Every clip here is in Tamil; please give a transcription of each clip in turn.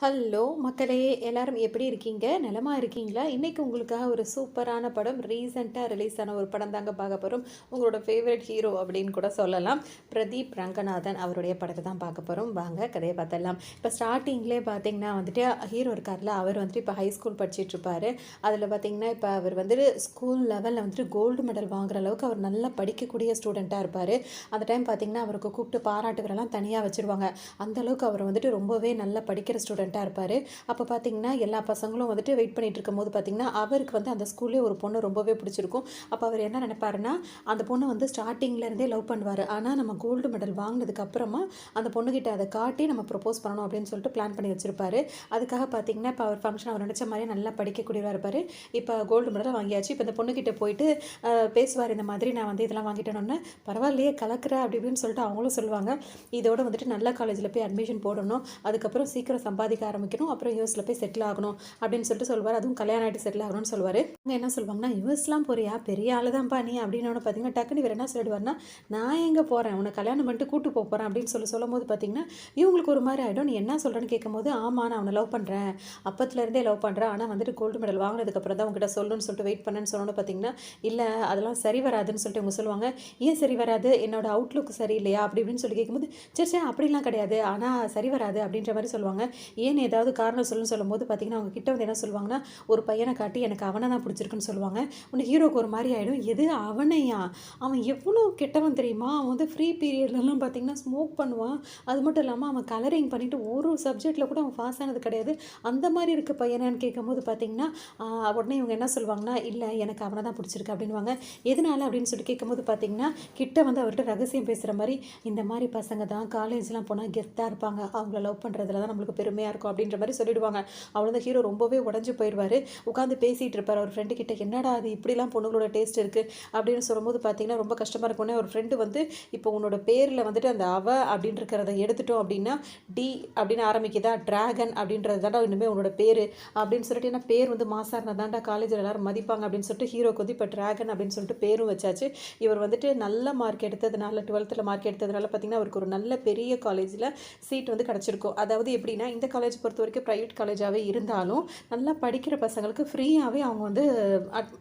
ஹலோ மக்களே! எல்லாரும் எப்படி இருக்கீங்க? நலமா இருக்கீங்களா? இன்னைக்கு உங்களுக்காக ஒரு சூப்பரான படம் ரீசென்ட்டா ரிலீஸ் ஆன ஒரு படம் தாங்க பார்க்க போறோம். உங்களோட ஃபேவரைட் ஹீரோ அப்படின்னு கூட சொல்லலாம். பிரதீப் ரங்கநாதன் அவருடைய படத்த தான் பார்க்க போறோம். வாங்க கதைய பார்த்துடலாம். இப்போ ஸ்டார்ட்டிங்லேயே பார்த்தீங்கன்னா வந்துட்டு ஹீரோ இருக்கார்ல, அவர் வந்துட்டு இப்போ ஹை ஸ்கூல் படிச்சிட்டுருப்பாரு. அதில் பார்த்தீங்கன்னா இப்போ அவர் வந்துட்டு ஸ்கூல் லெவலில் வந்துட்டு கோல்டு மெடல் வாங்குற அளவுக்கு அவர் நல்லா படிக்கக்கூடிய ஸ்டூடெண்ட்டாக இருப்பார். அந்த டைம் பார்த்தீங்கன்னா அவருக்கு கூப்பிட்டு பாராட்டு விழாலாம் தனியாக வச்சுருவாங்க. அந்தளவுக்கு அவர் வந்துட்டு ரொம்பவே நல்லா படிக்கிற ஸ்டூடெண்ட்டாக இருப்பார். அப்போ பார்த்தீங்கன்னா எல்லா பசங்களும் வந்துட்டு வெயிட் பண்ணிட்டு இருக்கும்போது பார்த்தீங்கன்னா அவருக்கு வந்து அந்த ஸ்கூல்லே ஒரு பொண்ணு ரொம்பவே பிடிச்சிருக்கும். அப்போ அவர் என்ன நினைப்பாருன்னா, அந்த பொண்ணு வந்து ஸ்டார்டிங்லேருந்தே லவ் பண்ணுவார். ஆனால் நம்ம கோல்டு மெடல் வாங்கினதுக்கு அப்புறமா அந்த பொண்ணுக்கிட்ட அதை காட்டி நம்ம ப்ரப்போஸ் பண்ணணும் அப்படின்னு சொல்லிட்டு பிளான் பண்ணி வச்சிருப்பாரு. அதுக்காக பார்த்தீங்கன்னா இப்போ அவர் ஃபங்க்ஷன் அவர் நினச்ச மாதிரியே நல்லா படிக்கக்கூடியவராக இருப்பார். இப்போ கோல்டு மெடல் வாங்கியாச்சு. இப்போ இந்த பொண்ணுக்கிட்ட போயிட்டு பேசுவார், இந்த மாதிரி நான் வந்து இதெல்லாம் வாங்கிட்டேன்னு. பரவாயில்லையே கலக்கிற அப்படி இப்படின்னு சொல்லிட்டு அவங்களும் சொல்லுவாங்க. இதோட வந்துட்டு நல்ல காலேஜில் போய் அட்மிஷன் போடணும், அதுக்கப்புறம் சீக்கிரம் சம்பாதிக்க ஆரம்பிக்கணும், அப்புறம் யூஎஸில் போய் செட்டில் ஆகணும் அப்படின்னு சொல்லிட்டு சொல்லுவார். அதுவும் கல்யாணம் ஆகிட்டு செட்டில் ஆகணும்னு சொல்லுவார். அவங்க என்ன சொல்லுவாங்கன்னா, யூஎஸ்லாம் போறியா, பெரிய ஆளு தான்ப்பா நீ அப்படின்னு பார்த்தீங்கன்னா டக்குனு இவர் என்ன சொல்லிடுவார்னா, நான் எங்கே போகிறேன், உன்னை கல்யாணம் பண்ணிட்டு கூட்டு போகிறேன் அப்படின்னு சொல்லும்போது பார்த்தீங்கன்னா இவங்களுக்கு ஒரு மாதிரி ஆகிடும். நீ என்ன சொல்கிறேன்னு கேட்கும்போது, ஆமாம் நான் அவனை லவ் பண்ணுறேன், அப்பத்துலேருந்தே லவ் பண்ணுறேன், ஆனால் வந்துட்டு கோல்டு மெடல் வாங்கினதுக்கப்புறம் தான் உங்ககிட்ட சொல்லணும்னு சொல்லிட்டு வெயிட் பண்ணேன்னு சொன்னோன்னு பார்த்தீங்கன்னா, இல்லை அதெல்லாம் சரி வராதுன்னு சொல்லிட்டு இவங்க சொல்லுவாங்க. ஏன் சரி வராது, என்னோட அவுட்லுக் சரி இல்லையா அப்படி இப்படின்னு சொல்லி கேட்கும்போது, சரி சரி அப்படிலாம் கிடையாது, ஆனால் சரி வராது அப்படின்ற மாதிரி சொல்லுவாங்க. ஏன் ஏதாவது காரணம் சொல்லும்போது பார்த்தீங்கன்னா அவங்க கிட்ட வந்து என்ன சொல்லுவாங்கன்னா, ஒரு பையனை காட்டி எனக்கு அவனை தான் பிடிச்சிருக்குன்னு சொல்லுவாங்க. உன்னை ஹீரோக்கு ஒரு மாதிரி ஆகிடும். எது அவனையா, அவன் எவ்வளோ கெட்டவன் தெரியுமா, அவன் வந்து ஃப்ரீ பீரியட்லலாம் பார்த்தீங்கன்னா ஸ்மோக் பண்ணுவான். அது மட்டும் இல்லாமல் அவன் கலரிங் பண்ணிவிட்டு ஒரு சப்ஜெக்டில் கூட அவன் பாஸ் ஆனது கிடையாது. அந்த மாதிரி இருக்க பையனான்னு கேட்கும்போது பார்த்தீங்கன்னா உடனே இவங்க என்ன சொல்லுவாங்கன்னா, இல்லை எனக்கு அவனை தான் பிடிச்சிருக்கு அப்படின்வாங்க. எதனால அப்படின்னு சொல்லி கேட்கும்போது பார்த்தீங்கன்னா கிட்ட வந்து அவர்கிட்ட ரகசியம் பேசுகிற மாதிரி, இந்த மாதிரி பசங்க தான் காலேஜ்லாம் போனால் கெத்தாக இருப்பாங்க, அவங்கள லவ் பண்ணுறதுல தான் நம்மளுக்கு பெருமையாக இருக்கும் அப்படின்ற மாதிரி சொல்லிடுவாங்க. அவ்வளோதான், ஹீரோ ரொம்பவே உடஞ்சி போயிடுவார். உட்காந்து பேசிகிட்டு இருப்பார் அவர் ஃப்ரெண்டு கிட்ட, என்னடா அது இப்படிலாம் பொண்ணுங்களோட டேஸ்ட் இருக்குது அப்படின்னு சொல்லும்போது பார்த்தீங்கன்னா ரொம்ப கஷ்டமாக இருக்கும்னே. ஒரு ஃப்ரெண்டு வந்து, இப்போ உன்னோட பேரில் வந்துட்டு அந்த அவ அப்படின்னு இருக்கிறத எடுத்துட்டோம் அப்படின்னா டி அப்படின்னு ஆரம்பிக்குதா, டிராகன் அப்படின்றது தாண்டா இன்னுமே உன்னோட பேர் அப்படின்னு சொல்லிட்டு, ஏன்னா பேர் வந்து மாசாக இருந்தால் தாண்டா காலேஜில் எல்லாரும் மதிப்பாங்க அப்படின்னு சொல்லிட்டு ஹீரோக்கு வந்து இப்போ டிராகன் அப்படின்னு சொல்லிட்டு பேரும் வச்சாச்சு. இவர் வந்துட்டு நல்ல மார்க் எடுத்ததுனால, 12th மார்க் எடுத்ததுனால பார்த்தீங்கன்னா அவருக்கு ஒரு நல்ல பெரிய காலேஜில் சீட் வந்து கிடச்சிருக்கும். அதாவது எப்படின்னா, இந்த காலேஜ் பொறுத்த வரைக்கும் ப்ரைவேட் காலேஜாகவே இருந்தாலும் நல்லா படிக்கிற பசங்களுக்கு ஃப்ரீயாகவே அவங்க வந்து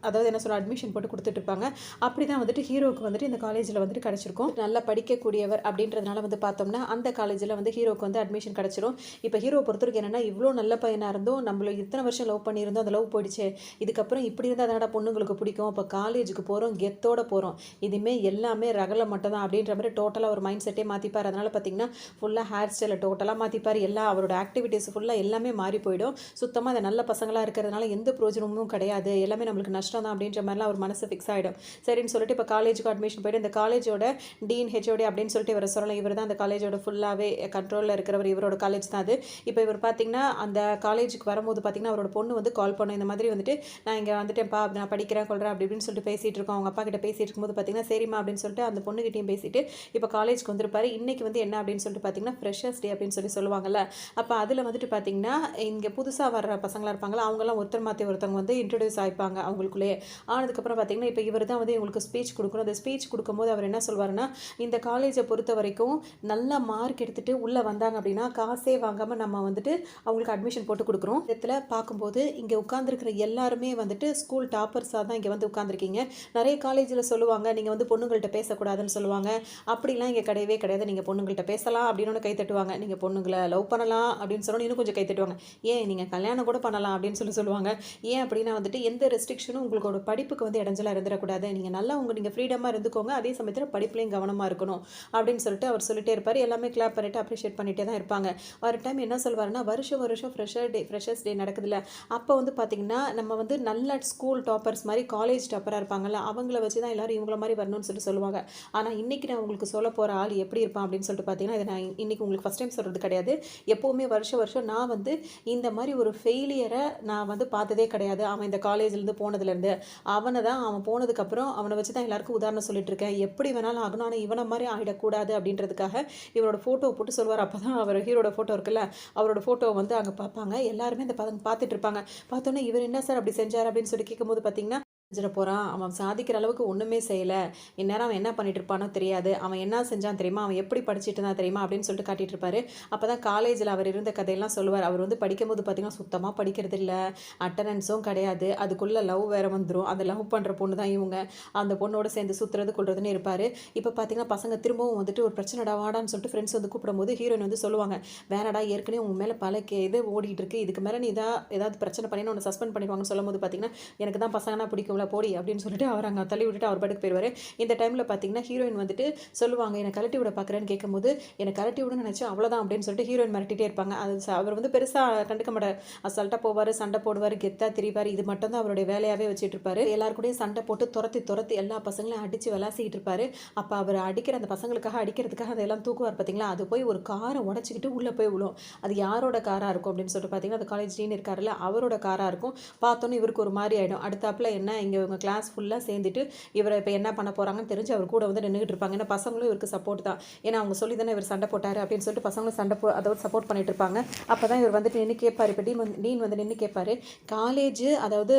அதாவது என்ன சொல்ல அட்மிஷன் போட்டு கொடுத்துட்ருப்பாங்க. அப்படி தான் வந்துட்டு ஹீரோவுக்கு வந்துட்டு இந்த காலேஜில் வந்துட்டு கிடச்சிருக்கும். நல்லா படிக்கக்கூடியவர் அப்படின்றதுனால வந்து பார்த்தோம்னா அந்த காலேஜில் வந்து ஹீரோவுக்கு வந்து அட்மிஷன் கிடச்சிரும். இப்போ ஹீரோ பொறுத்த வரைக்கும் என்னென்னா, இவ்வளோ நல்ல பையனாக இருந்தும் நம்மள இத்தனை வருஷம் லவ் பண்ணியிருந்தோம், அந்த லவ் போயிடுச்சு, இதுக்கப்புறம் இப்படி இருந்தால் தானடா பொண்ணுங்களுக்கு பிடிக்கும், இப்போ காலேஜுக்கு போகிறோம் கெத்தோட போகிறோம், இதுவுமே எல்லாமே ரகலை மட்டும் தான் அப்படின்ற மாதிரி டோட்டலாக ஒரு மைண்ட் செட்டே மாற்றிப்பார். அதனால் பார்த்தீங்கன்னா ஃபுல்லாக ஹேர் ஸ்டைலை டோட்டலாக மாற்றிப்பார். எல்லா அவரோட ஆக்டிவிட்டீஸ் ஃபுல்லாக எல்லாமே மாறி போயிடும். சுத்தமாக அந்த நல்ல பசங்களாக இருக்கிறதுனால எந்த பிரோஜனமும் கிடையாது, எல்லாமே நம்மளுக்கு நஷ்டம் தான் அப்படின்ற மாதிரிலாம் ஒரு மனசு ஃபிக்ஸ் ஆகிடும். சரின்னு சொல்லிட்டு இப்போ காலேஜுக்கு அட்மிஷன் போய்ட்டு இந்த காலேஜோட டீன் ஹெச்ஓடி அப்படின்னு சொல்லிட்டு இவரை சொல்லலாம். இவர் தான் அந்த காலேஜோட ஃபுல்லாகவே கண்ட்ரோலில் இருக்கிறவர், இவரோட காலேஜ் தான் அது. இப்போ இவர் பார்த்தீங்கன்னா அந்த காலேஜுக்கு வரும்போது பார்த்தீங்கன்னா அவரோட பொண்ணு வந்து கால் பண்ணோம், இந்த மாதிரி வந்துட்டு நான் இங்கே வந்துட்டேன்ப்பா, நான் படிக்கிறேன் கொள்கிறேன் அப்படி இப்படின்னு சொல்லிட்டு பேசிகிட்டு இருக்கோம். அவங்க அப்பா கிட்ட பேசிகிட்டு இருக்கும்போது பார்த்தீங்கன்னா சரிம்மா அப்படின்னு சொல்லிட்டு அந்த பொண்ணுகிட்டையும் பேசிட்டு இப்போ காலேஜுக்கு வந்திருப்பாரு. இன்றைக்கி வந்து என்ன அப்படின்னு சொல்லிட்டு பார்த்தீங்கன்னா ஃப்ரெஷர்ஸ் டே அப்படின்னு சொல்லுவாங்கல்ல. அப்போ அதில் வந்துட்டு பார்த்தீங்கன்னா இங்கே புதுசாக வர்ற பசங்களாக இருப்பாங்களா, அவங்களாம் ஒருத்தர் மாற்றி ஒருத்தவங்க வந்து இன்ட்ரடியூஸ் ஆகிப்பாங்க அவங்களுக்குள்ளேயே. ஆனதுக்கப்புறம் பார்த்தீங்கன்னா இப்போ இவர் தான் வந்து இவங்களுக்கு ஸ்பீச் கொடுக்கணும். அந்த ஸ்பீச் கொடுக்கும்போது அவர் என்ன சொல்வாருன்னா, இந்த காலேஜை பொறுத்த வரைக்கும் நல்ல மார்க் எடுத்துகிட்டு உள்ளே வந்தாங்க அப்படின்னா காசே வாங்காமல் நம்ம வந்துட்டு அவங்களுக்கு அட்மிஷன் போட்டு கொடுக்குறோம். இதில் பார்க்கும்போது இங்கே உட்காந்துருக்கிற எல்லாருமே வந்துட்டு ஸ்கூல் டாப்பர்ஸாக தான் இங்கே வந்து உட்காந்துருக்கீங்க. நிறைய காலேஜில் சொல்லுவாங்க நீங்கள் வந்து பொண்ணுங்கள்கிட்ட பேசக்கூடாதுன்னு சொல்லுவாங்க. அப்படிலாம் இங்கே கிடையவே கிடையாது, நீங்கள் பொண்ணுங்கள்கிட்ட பேசலாம் அப்படின்னு கை தட்டுவாங்க, நீங்கள் பொண்ணுங்களை லவ் பண்ணலாம் அப்படின்னு சொன்னோன்னு இன்னும் கொஞ்சம் கை தட்டுவாங்க, ஏன் நீங்கள் கல்யாணம் கூட பண்ணலாம் அப்படின்னு சொல்லுவாங்க. ஏன் அப்படின்னா வந்துட்டு எந்த ரெஸ்ட்ரிக்ஷனும் உங்களோட படிப்புக்கு வந்து இடைஞ்சலாக இருந்துடக்கூடாது, நீங்கள் நல்லா நீங்கள் ஃப்ரீடமாக இருந்துக்கோங்க, அதே சமயத்தில் படிப்புலையும் கவனமாக இருக்கணும் அப்படின்னு சொல்லிட்டு அவர் சொல்லிட்டே இருப்பார். எல்லாமே கிளாப் பண்ணிவிட்டு அப்ரிஷியேட் பண்ணிகிட்டே தான் இருப்பாங்க. ஒரு டைம் என்ன சொல்வாருன்னா, வருஷம் ஃப்ரெஷர்ஸ் டே நடக்குதுல்ல, அப்போ வந்து பார்த்திங்கன்னா நம்ம வந்து நல்ல ஸ்கூல் டாப்பர்ஸ் மாதிரி காலேஜ் டாப்பராக இருப்பாங்கல்ல, அவங்கள வச்சு தான் எல்லோரும் இவங்கள மாதிரி வரணும்னு சொல்லுவாங்க. ஆனால் இன்றைக்கி நான் உங்களுக்கு சொல்ல போகிற ஆள் எப்படி இருப்பான் அப்படின்னு சொல்லிட்டு பார்த்தீங்கன்னா, இதை நான் இன்றைக்கி உங்களுக்கு ஃபஸ்ட் டைம் சொல்கிறது கிடையாது. எப்போவுமே வருஷம் நான் வந்து இந்த மாதிரி ஒரு ஃபெயிலியரை நான் வந்து பார்த்ததே கிடையாது. அவன் இந்த காலேஜ்லேருந்து போனதுலேருந்து அவன் போனதுக்கப்புறம் அவனை வச்சு தான் எல்லாருக்கும் உதாரணம் சொல்லிட்டு இருக்கேன், எப்படி வேணாலும் ஆகணும், ஆனால் இவனை மாதிரி ஆகிடக்கூடாது அப்படின்றதுக்காக இவரோட ஃபோட்டோவை போட்டு சொல்வார். அப்போ தான் அவர் ஹீரோட ஃபோட்டோ இருக்குல்ல, அவரோட ஃபோட்டோவை வந்து அங்கே பார்ப்பாங்க. எல்லாருமே இந்த பார்த்துட்டு இருப்பாங்க. பார்த்தோன்னே இவர் என்ன சார் அப்படி செஞ்சார் அப்படின்னு சொல்லி கேட்கும்போது பார்த்தீங்கன்னா, செஞ்சிட போகிறான், அவன் சாதிக்கிற அளவுக்கு ஒன்றுமே செய்யலை, இந்நேரம் அவன் என்ன பண்ணிட்டு இருப்பானோ தெரியாது, அவன் என்ன செஞ்சான் தெரியுமா, அவன் எப்படி படிச்சுட்டு இருந்தான் தெரியுமா அப்படின்னு சொல்லிட்டு காட்டிட்டு இருப்பாரு. அப்போ தான் காலேஜில் அவர் இருந்த கதையெல்லாம் சொல்லுவார். அவர் வந்து படிக்கும்போது பார்த்தீங்கன்னா சுத்தமாக படிக்கிறது இல்லை, அட்டண்டன்ஸும் கிடையாது, அதுக்குள்ளே லவ் வேறு வந்துடும், அந்த லவ் பண்ணுற பொண்ணு தான் இவங்க, அந்த பொண்ணோட சேர்ந்து சுற்றுறது கொள்றதுன்னு இருப்பார். இப்போ பார்த்தீங்கன்னா பசங்க திரும்பவும் வந்துட்டு ஒரு பிரச்சனைடா வாடான்னு சொல்லிட்டு ஃப்ரெண்ட்ஸ் வந்து கூப்பிடும்போது ஹீரோயின் வந்து சொல்லுவாங்க, வேணடா ஏற்கனவே உன் மேலே பல இது ஓடிட்டு இருக்கு, இதுக்கு மேலே நீ ஏதாவது பிரச்சனை பண்ணி உன்னை சஸ்பெண்ட் பண்ணிடுவாங்கன்னு சொல்லும் போது பார்த்தீங்கன்னா எனக்கு தான் பசங்கன்னா பிடிக்கும்ல போடி அப்படின்னு சொல்லிட்டு அவர் அங்கே தள்ளி விட்டுட்டு அவர் பாட்டுக்கு போயிடுவார். இந்த டைமில் பார்த்தீங்கன்னா ஹீரோயின் வந்துட்டு சொல்லுவாங்க, என்னை கலட்டி விட பார்க்குறேன்னு கேட்கும்போது என்னை கலட்டி விடுன்னு நினச்சி அவ்வளோதான் அப்படின்னு சொல்லிட்டு ஹீரோயின் மிரட்டிகிட்டே இருப்பாங்க. அது அவர் வந்து பெருசாக கண்டுக்க மாட்டார், அசால்ட்டாக போவார், சண்டை போடுவார், கெத்தாக திரிவார், இது மட்டும் தான் அவருடைய வேலையாகவே வச்சுட்டு இருப்பாரு. எல்லாருக்கூடயும் சண்டை போட்டு துரத்தி எல்லா பசங்களையும் அடித்து விளாசிக்கிட்டு இருப்பாரு. அப்போ அவர் அடிக்கிற அந்த பசங்களுக்காக அடிக்கிறதுக்காக அதெல்லாம் தூக்குவார் பார்த்தீங்களா, அது போய் ஒரு காரை உடச்சிக்கிட்டு உள்ளே போய் விழும். அது யாரோட காராக இருக்கும் அப்படின்னு சொல்லிட்டு பார்த்தீங்கன்னா அந்த காலேஜ் டீன் இருக்காருல்ல அவரோட காராக இருக்கும். பார்த்தோன்னே இவருக்கு ஒரு மாதிரி ஆகிடும். அடுத்தாப்புல என்ன இங்கே இவங்க கிளாஸ் ஃபுல்லாக சேர்ந்துட்டு இவரை இப்போ என்ன பண்ண போகிறாங்கன்னு தெரிஞ்சு அவர் கூட வந்து நின்றுட்டு இருப்பாங்க. ஏன்னா பசங்களும் இவருக்கு சப்போர்ட் தான், ஏன்னா அவங்க சொல்லி தானே இவர் சண்டை போட்டார் அப்படின்னு சொல்லிட்டு பசங்களும் அதாவது சப்போர்ட் பண்ணிட்டு இருப்பாங்க. அப்போ தான் இவர் வந்துட்டு நின்று கேட்பார். இப்போ டீன் வந்து நின்று கேட்பார், காலேஜ் அதாவது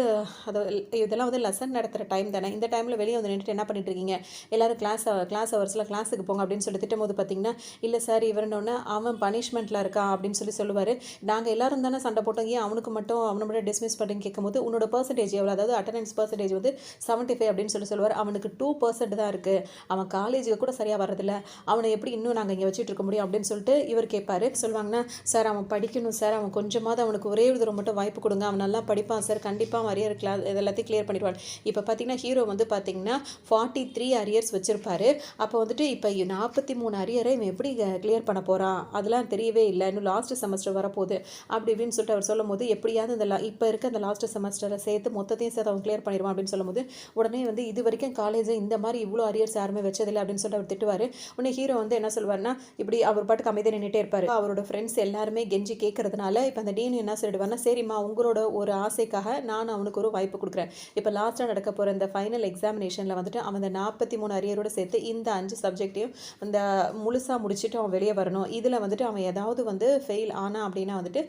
இதெல்லாம் வந்து லெசன் நடத்துகிற டைம் தானே, இந்த டைமில் வெளியே வந்து நின்றுட்டு என்ன பண்ணிட்டு இருக்கீங்க, எல்லாரும் கிளாஸ் ஹவர்ஸில் கிளாஸுக்கு போங்க அப்படின்னு சொல்லி திட்டும்போது பார்த்தீங்கன்னா இல்லை சார் இவருன்னொன்னே அவன் பனிஷ்மெண்ட்டில் இருக்கான் அப்படின்னு சொல்லுவார். நாங்கள் எல்லாரும் தானே சண்டை போட்டோம், ஏன் அவனை மட்டும் டிஸ்மிஸ் பண்ணுன்னு கேட்கும்போது உன்னோட பர்சன்டேஜ் எவ்வளோ, அதாவது அட்டண்டன்ஸ் பர்சன்டேஜ் வந்து 75 அப்படின்னு சொல்லுவார். அவனுக்கு 2% தான் இருக்குது, அவன் காலேஜுக்கு கூட சரியாக வர்றதில்ல, அவனை எப்படி இன்னும் நாங்கள் இங்கே வச்சுட்டு இருக்க முடியும் அப்படின்னு சொல்லிட்டு இவர் கேட்பார். சொல்லுவாங்கன்னா சார் அவன் படிக்கணும் சார், அவன் கொஞ்சமாவது அவனுக்கு ஒரே ஒரு தூரம் மட்டும் வாய்ப்பு கொடுங்க, அவன் நல்லா படிப்பான் சார், கண்டிப்பாக அரியர் கிளாஸ் இதெல்லாத்தையும் கிளியர் பண்ணிடுவான். இப்போ பார்த்தீங்கன்னா ஹீரோ வந்து பார்த்தீங்கன்னா 43 அரியர்ஸ் வச்சுருப்பாரு. அப்போ வந்துட்டு இப்போ 43 அரியரை இவன் எப்படி கிளியர் பண்ண போகிறான், அதெல்லாம் தெரியவே இல்லை, இன்னும் லாஸ்ட் செமஸ்டர் வரப்போகுது அப்படி இப்படின்னு சொல்லிட்டு அவர் சொல்லும் போது எப்படியாவது இந்த இப்போ இருக்க அந்த லாஸ்ட் செமஸ்டரை சேர்த்து மொத்தத்தையும் சேர்த்து அவன் கிளியர் பண்ணிடுவான் அப்படின்னு சொல்லும்போது உடனே வந்து இது வரைக்கும் காலேஜை இந்த மாதிரி இவ்வளோ அரியர்ஸ் யாருமே வச்சதில்லை அப்படின்னு சொல்லிட்டு அவர் திட்டுவார். உடனே ஹீரோ வந்து என்ன சொல்வார்னா இப்படி அவர் பாட்டுக்கு அமைதியாக நின்றுட்டே இருப்பார். அவரோட ஃப்ரெண்ட்ஸ் எல்லாருமே கெஞ்சி கேட்கறதுனால இப்போ அந்த டீன் என்ன சொல்லிடுவார்னா, சரிம்மா உங்களோட ஒரு ஆசைக்காக நான் அவனுக்கு ஒரு வாய்ப்பு கொடுக்குறேன், இப்போ லாஸ்ட்டாக நடக்க போகிற இந்த ஃபைனல் எக்ஸாமினேஷனில் வந்துட்டு அவன் அந்த 43 அரியரோடு சேர்த்து இந்த 5 சப்ஜெக்டையும் அந்த முழுசாக முடிச்சுட்டு அவன் வெளியே வரணும். இதில் வந்துட்டு அவன் ஏதாவது வந்து ஃபெயில் ஆனா அப்படின்னா வந்துட்டு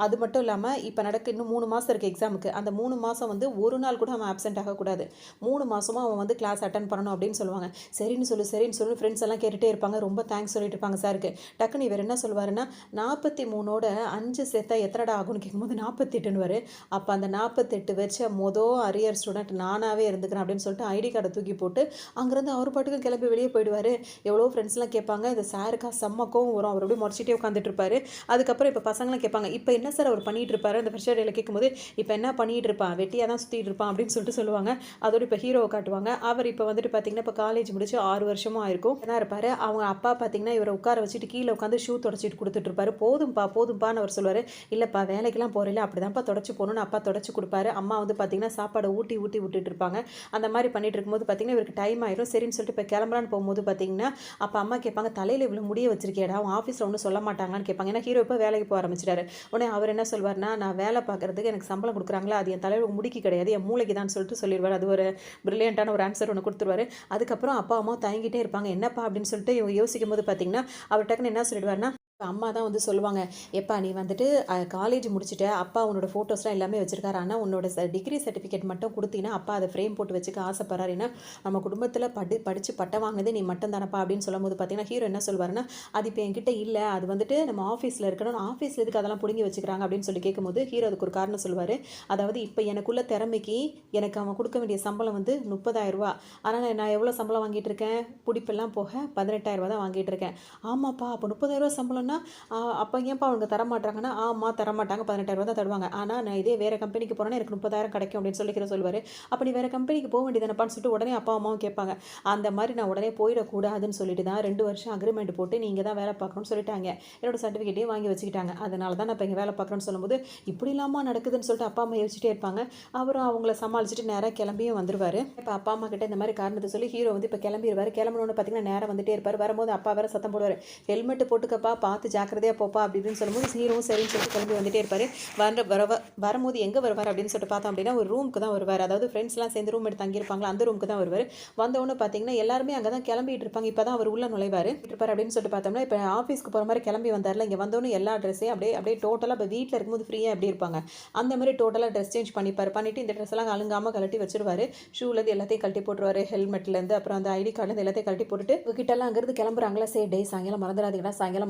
அது மட்டும் இல்லாமல் இப்போ நடக்க இன்னும் 3 மாதம் இருக்குது எக்ஸாமுக்கு, அந்த 3 மாதம் வந்து ஒரு நாள் கூட அவன் ஆப்சென்ட் ஆகக்கூடாது, 3 மாதமாக அவன் வந்து கிளாஸ் அட்டன் பண்ணணும் அப்படின்னு சொல்லுவாங்க. சரின்னு சொல்லி ஃப்ரெண்ட்ஸ் எல்லாம் கேட்டுகிட்டே இருப்பாங்க, ரொம்ப தேங்க்ஸ் சொல்லிட்டு இருப்பாங்க சாருக்கு. டக்குன்னு இவர் என்ன சொல்லுவாருன்னா 43ஓட 5 சேர்த்தா எத்தனைடா ஆகும்னு கேட்கும்போது 48ன்னு. அப்போ அந்த 48 வச்ச அரியர் ஸ்டூடெண்ட் நானாகவே இருந்துக்கிறேன் அப்படின்னு சொல்லிட்டு ஐடி கார்டை தூக்கி போட்டு அங்கேருந்து அவர் பாட்டுக்கு கிளம்பி வெளியே போயிடுவார். எவ்வளோ ஃப்ரெண்ட்ஸ்லாம் கேட்பாங்க, இந்த சாருக்கா செம்மக்கவும் வரும், அவர் அப்படியே முறைச்சிட்டே உட்காந்துட்டு இருப்பாரு. அதுக்கப்புறம் இப்போ பசங்களாம் கேட்பாங்க, இப்போ என்ன சார் அவர் பண்ணிட்டு இருப்பாரு, அந்த ஃப்ரெஷர் டேல கேட்கும்போது இப்போ என்ன பண்ணிட்டு இருப்பான், வெட்டியாக தான் சுற்றிட்டு இருப்பான் அப்படின்னு சொல்லிட்டு சொல்லுவாங்க. அதோட இப்போ ஹீரோவை காட்டுவாங்க. அவர் இப்போ வந்துட்டு பார்த்தீங்கன்னா இப்போ காலேஜ் முடிச்சு 6 வருஷமும் ஆயிருக்கும் என்ன இருப்பார். அவங்க அப்பா பார்த்தீங்கன்னா இவரை உட்கார வச்சுட்டு கீழே உட்காந்து ஷூ தொடச்சிட்டு கொடுத்துட்டு இருப்பாரு. போதும்ப்பான்னு அவர் சொல்லுவார். இல்லைப்பா வேலைக்கெல்லாம் போகிறீங்களா, அப்படிதான்ப்பா தொடச்சி போகணும்னு அப்பா தொடச்சி கொடுப்பாரு. அம்மா வந்து பார்த்தீங்கன்னா சாப்பாடை ஊட்டி விட்டுட்டு இருப்பாங்க. அந்த மாதிரி பண்ணிட்டு இருக்கும்போது பார்த்தீங்கன்னா இவருக்கு டைம் ஆயிரும். சரின்னு சொல்லிட்டு இப்போ கிளம்பலான்னு போகும்போது பார்த்தீங்கன்னா அப்போ அம்மா கேட்பாங்க, தலையில் இவ்வளோ முடிய வச்சிருக்கேடா, அவங்க ஆஃபீஸில் ஒன்றும் சொல்ல மாட்டாங்கன்னு கேட்பாங்க. ஏன்னா ஹீரோ இப்போ வேலைக்கு போக ஆரம்பிச்சிட்டாரு. உடனே அவர் என்ன சொல்வார்னா, நான் வேலை பார்க்குறதுக்கு எனக்கு சம்பளம் கொடுக்குறாங்களா, அது என் தலையில் முடிக்கி கிடையாது, என் மூளைக்கு தான் சொல்லிட்டு சொல்லிடுவார். அது ஒரு பிரில்லியண்ட்டான ஒரு ஆன்சர் ஒன்று கொடுத்துருவாரு. அதுக்கப்புறம் அப்பா அம்மா தயங்கிட்டே இருப்பாங்க, என்னப்பா அப்படின்னு சொல்லிட்டு இவங்க யோசிக்கும் போது பார்த்தீங்கன்னா அவர் டக்குன்னு என்ன சொல்லிடுவார்னா, அம்மா தான் வந்து சொல்லுவாங்க, எப்பா நீ வந்துட்டு காலேஜ் முடிச்சுட்ட, அப்பா உன்னோட ஃபோட்டோஸ்லாம் எல்லாமே வச்சுருக்காரு, ஆனால் உன்னோட டிகிரி சர்டிஃபிகேட் மட்டும் கொடுத்தீங்கன்னா அப்பா அதை ஃப்ரேம் போட்டு வச்சுக்க ஆசைப்படுறாரு, ஏன்னா நம்ம குடும்பத்தில் படித்து பட்டம் வாங்கினது நீ மட்டும் தானப்பா அப்படின்னு சொல்லும் போது பார்த்தீங்கன்னா ஹீரோ என்ன சொல்வாருன்னா, அது இப்போ என்கிட்ட இல்லை, அது வந்துட்டு நம்ம ஆஃபீஸில் இருக்கணும், ஆஃபீஸில் எதுக்கு அதெல்லாம் பிடுங்கி வச்சுக்கிறாங்க அப்படின்னு சொல்லி கேட்கும்போது ஹீரோ அதுக்கு ஒரு காரணம் சொல்லுவார். அதாவது இப்போ எனக்குள்ள திறமைக்கு எனக்கு அவன் கொடுக்க வேண்டிய சம்பளம் வந்து 30,000 ரூபா, ஆனால் நான் எவ்வளோ சம்பளம் வாங்கிட்டு இருக்கேன், பிடிப்பெல்லாம் போக 18,000 ரூபா தான் வாங்கிட்டு இருக்கேன். ஆமாப்பா அப்போ 30,000 ரூபா சம்பளம், அப்போ ஏன்ப்பா அவங்க தரமாட்டாங்கன்னா, ஆமாம் தரமாட்டாங்க, 18,000 தான் தருவாங்க, ஆனால் நான் இதே வேறு கம்பெனிக்கு போனேன்னா எனக்கு 30,000 கிடைக்கும் அப்படின்னு சொல்லுவார். அப்போ நீ வேறு கம்பெனிக்கு போக வேண்டியதானப்பான்னு சொல்லிட்டு உடனே அப்பா அம்மாவும் கேட்பாங்க. அந்த மாதிரி நான் உடனே போயிடக்கூடாதுன்னு சொல்லிட்டு தான் 2 வருஷம் அக்ரிமெண்ட் போட்டு நீங்கள் தான் வேலை பார்க்கணும்னு சொல்லிட்டாங்க, என்னோட சர்டிஃபிகேட்டையும் வாங்கி வச்சுக்கிட்டாங்க, அதனால தான் நான் இப்போ இங்கே வேலை பார்க்குறேன்னு சொல்லும்போது இப்படி இல்லாமல் நடக்குதுன்னு சொல்லிட்டு அப்பா அம்மா யோசிச்சுட்டே இருப்பாங்க. அவரும் அவங்கள சமாளிச்சுட்டு நேராக கிளம்பியும் வந்துடுவார். இப்போ அப்பா அம்மா கிட்ட இந்த மாதிரி காரணத்தை சொல்லி ஹீரோ வந்து இப்போ கிளம்பிடுவார். கிளம்பணுன்னு பார்த்தீங்கன்னா நேரம் வந்துட்டே இருப்பார். வரும்போது அப்பா வேறு சத்தம் போடுவார், ஹெல்மெட் போட்டுக்கப்பா, பார்த்து ஜாக்கிரதையாக போப்பா அப்படி இப்படின்னு சொல்லும்போது ஹீரோவும் சரின்னு சொல்லிட்டு கிளம்பி வந்துட்டே இருப்பார். வரும்போது எங்கே வருவார் அப்படின்னு சொல்லிட்டு பார்த்தோம் அப்படின்னா ஒரு ரூமுக்கு தான் வருவார். அதாவது ஃப்ரெண்ட்ஸ்லாம் சேர்ந்து ரூம் எடுத்து தங்கியிருப்பாங்களா அந்த ரூமுக்கு தான் வருவார். வந்தவொன்னு பார்த்தீங்கன்னா எல்லாருமே அங்கே தான் கிளம்பிட்டு இருப்பாங்க. இப்போ தான் அவர் உள்ள நுழைவார் இருப்பார் அப்படின்னு சொல்லிட்டு பார்த்தோம்னா, இப்போ ஆஃபீஸ்க்கு போகிற மாதிரி கிளம்பி வந்தார்ல, இங்கே வந்தோன்னு எல்லா ட்ரெஸ்ஸையும் அப்படியே அப்படியே டோட்டலாக இப்போ வீட்டில் இருக்கும்போது ஃப்ரீயாக எப்படி இருப்பாங்க அந்த மாதிரி டோட்டலாக ட்ரெஸ் சேஞ்ச் பண்ணிட்டு இந்த ட்ரெஸ் எல்லாம் அழுங்காமல் கழட்டி வச்சிருவாரு. ஷூலேருந்து எல்லாத்தையும் கழட்டி போட்டுருவாரு, ஹெல்மெட்லேருந்து அப்புறம் அந்த ஐடி கார்டுலேருந்து எல்லாத்தையும் கழட்டி போட்டுட்டு உங்ககிட்டலாம் அங்கேருந்து கிளம்புறாங்களா, சரி டே சாயங்காலம்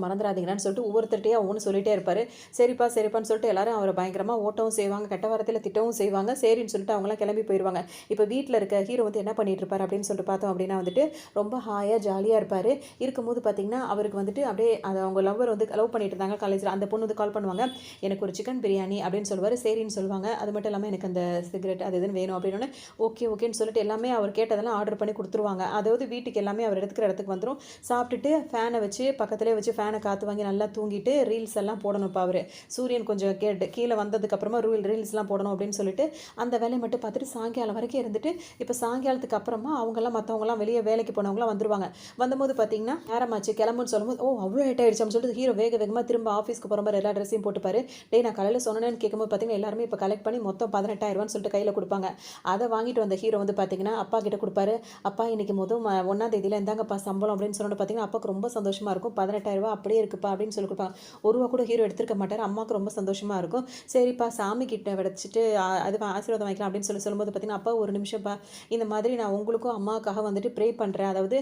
மறந்துடாதீங்கன்னு சொல்லிட்டு ஒவ்வொருத்தருட்டையும் ஒன்று சொல்லிட்டே இருப்பார். சரிப்பான்னு சொல்லிட்டு எல்லாரும் அவரை பயங்கரமாக ஓட்டவும் செய்வாங்க, கெட்ட வாரத்தில் திட்டவும் செய்வாங்க. சரின்னு சொல்லிட்டு அவங்களாம் கிளம்பி போயிடுவாங்க. இப்போ வீட்டில் இருக்க ஹீரோ வந்து என்ன பண்ணிட்டு இருப்பார் அப்படின்னு சொல்லிட்டு பார்த்தோம் அப்படின்னா வந்துட்டு ரொம்ப ஹாயாக ஜாலியாக இருப்பார். இருக்கும்போது பார்த்தீங்கன்னா அவருக்கு வந்துட்டு அப்படியே அது அவங்க லவ்வர் வந்து லவ் பண்ணிட்டு இருந்தாங்க காலேஜில். அந்த பொண்ணு வந்து கால் பண்ணுவாங்க, எனக்கு ஒரு சிக்கன் பிரியாணி அப்படின்னு சொல்லுவார். சரின்னு சொல்லுவாங்க. அது மட்டும் இல்லாமல் எனக்கு அந்த சிகரெட் அது இதுன்னு வேணும் அப்படின்னு ஓகேன்னு சொல்லிட்டு எல்லாமே அவர் கேட்டதெல்லாம் ஆர்டர் பண்ணி கொடுத்துருவாங்க. அதாவது வீட்டுக்கு எல்லாமே அவர் எடுத்துக்கிற இடத்துக்கு வந்துடும். சாப்பிட்டுட்டு ஃபேனை வச்சு பக்கத்துலேயே வச்சு ஃபேனை காற்று வாங்கி நல்லா தூங்கிட்டு ரீல்ஸ் எல்லாம் போடணும். இப்போ அவர் சூரியன் கொஞ்சம் கீழே வந்ததுக்கப்புறமா ரீல்ஸ்லாம் போடணும் அப்படின்னு சொல்லிட்டு அந்த வேலையை மட்டும் பார்த்துட்டு சாயங்காலம் வரைக்கும் இருந்துட்டு இப்போ சாயங்காலத்துக்கு அப்புறமா அவங்கெல்லாம் மற்றவங்களாம் வெளியே வேலைக்கு போனவங்களாம் வந்துருவாங்க. வந்தபோது பார்த்தீங்கன்னா நேரமாச்சு கிளம்புன்னு சொல்லும்போது அவ்வளோ லேட் ஆயிடுச்சு அப்படின்னு சொல்லிட்டு ஹீரோ வேகமாக திரும்ப ஆஃபீஸ்க்கு போகிற மாதிரி எல்லா ட்ரெஸ்ஸையும் போட்டுப்பாரு. நான் காலையில் சொன்னேன்னு கேட்கும்போது பார்த்தீங்கன்னா எல்லாருமே இப்போ கலெக்ட் பண்ணி மொத்தம் 18,000 சொல்லிட்டு கையில் கொடுப்பாங்க. அதை வாங்கிட்டு வந்த ஹீரோ வந்து பார்த்தீங்கன்னா அப்பா கிட்ட கொடுப்பாரு. அப்பா இன்னைக்கு 1ஆம் தேதியில் இந்தாங்கப்பா சம்பளம் அப்படின்னு சொன்னோன்னு பார்த்தீங்கன்னா அப்பாவுக்கு ரொம்ப சந்தோஷமாக இருக்கும். 18,000 அப்படியே இருக்குப்பா அப்படின்னு சொல்லி கொடுப்பாங்க. ஒரு ரூபா கூட ஹீரோ எடுத்துருக்க மாட்டார். அம்மாவுக்கு ரொம்ப சந்தோஷமாக இருக்கும். சரிப்பா சாமி கிட்ட வச்சுட்டு அது ஆசீர்வாதம் வாங்கிக்கலாம் அப்படின்னு சொல்லும்போது பார்த்தீங்கன்னா அப்பா ஒரு நிமிஷம்ப்பா, இந்த மாதிரி நான் உங்களுக்கும் அம்மாவுக்காக வந்துட்டு ப்ரே பண்ணுறேன். அதாவது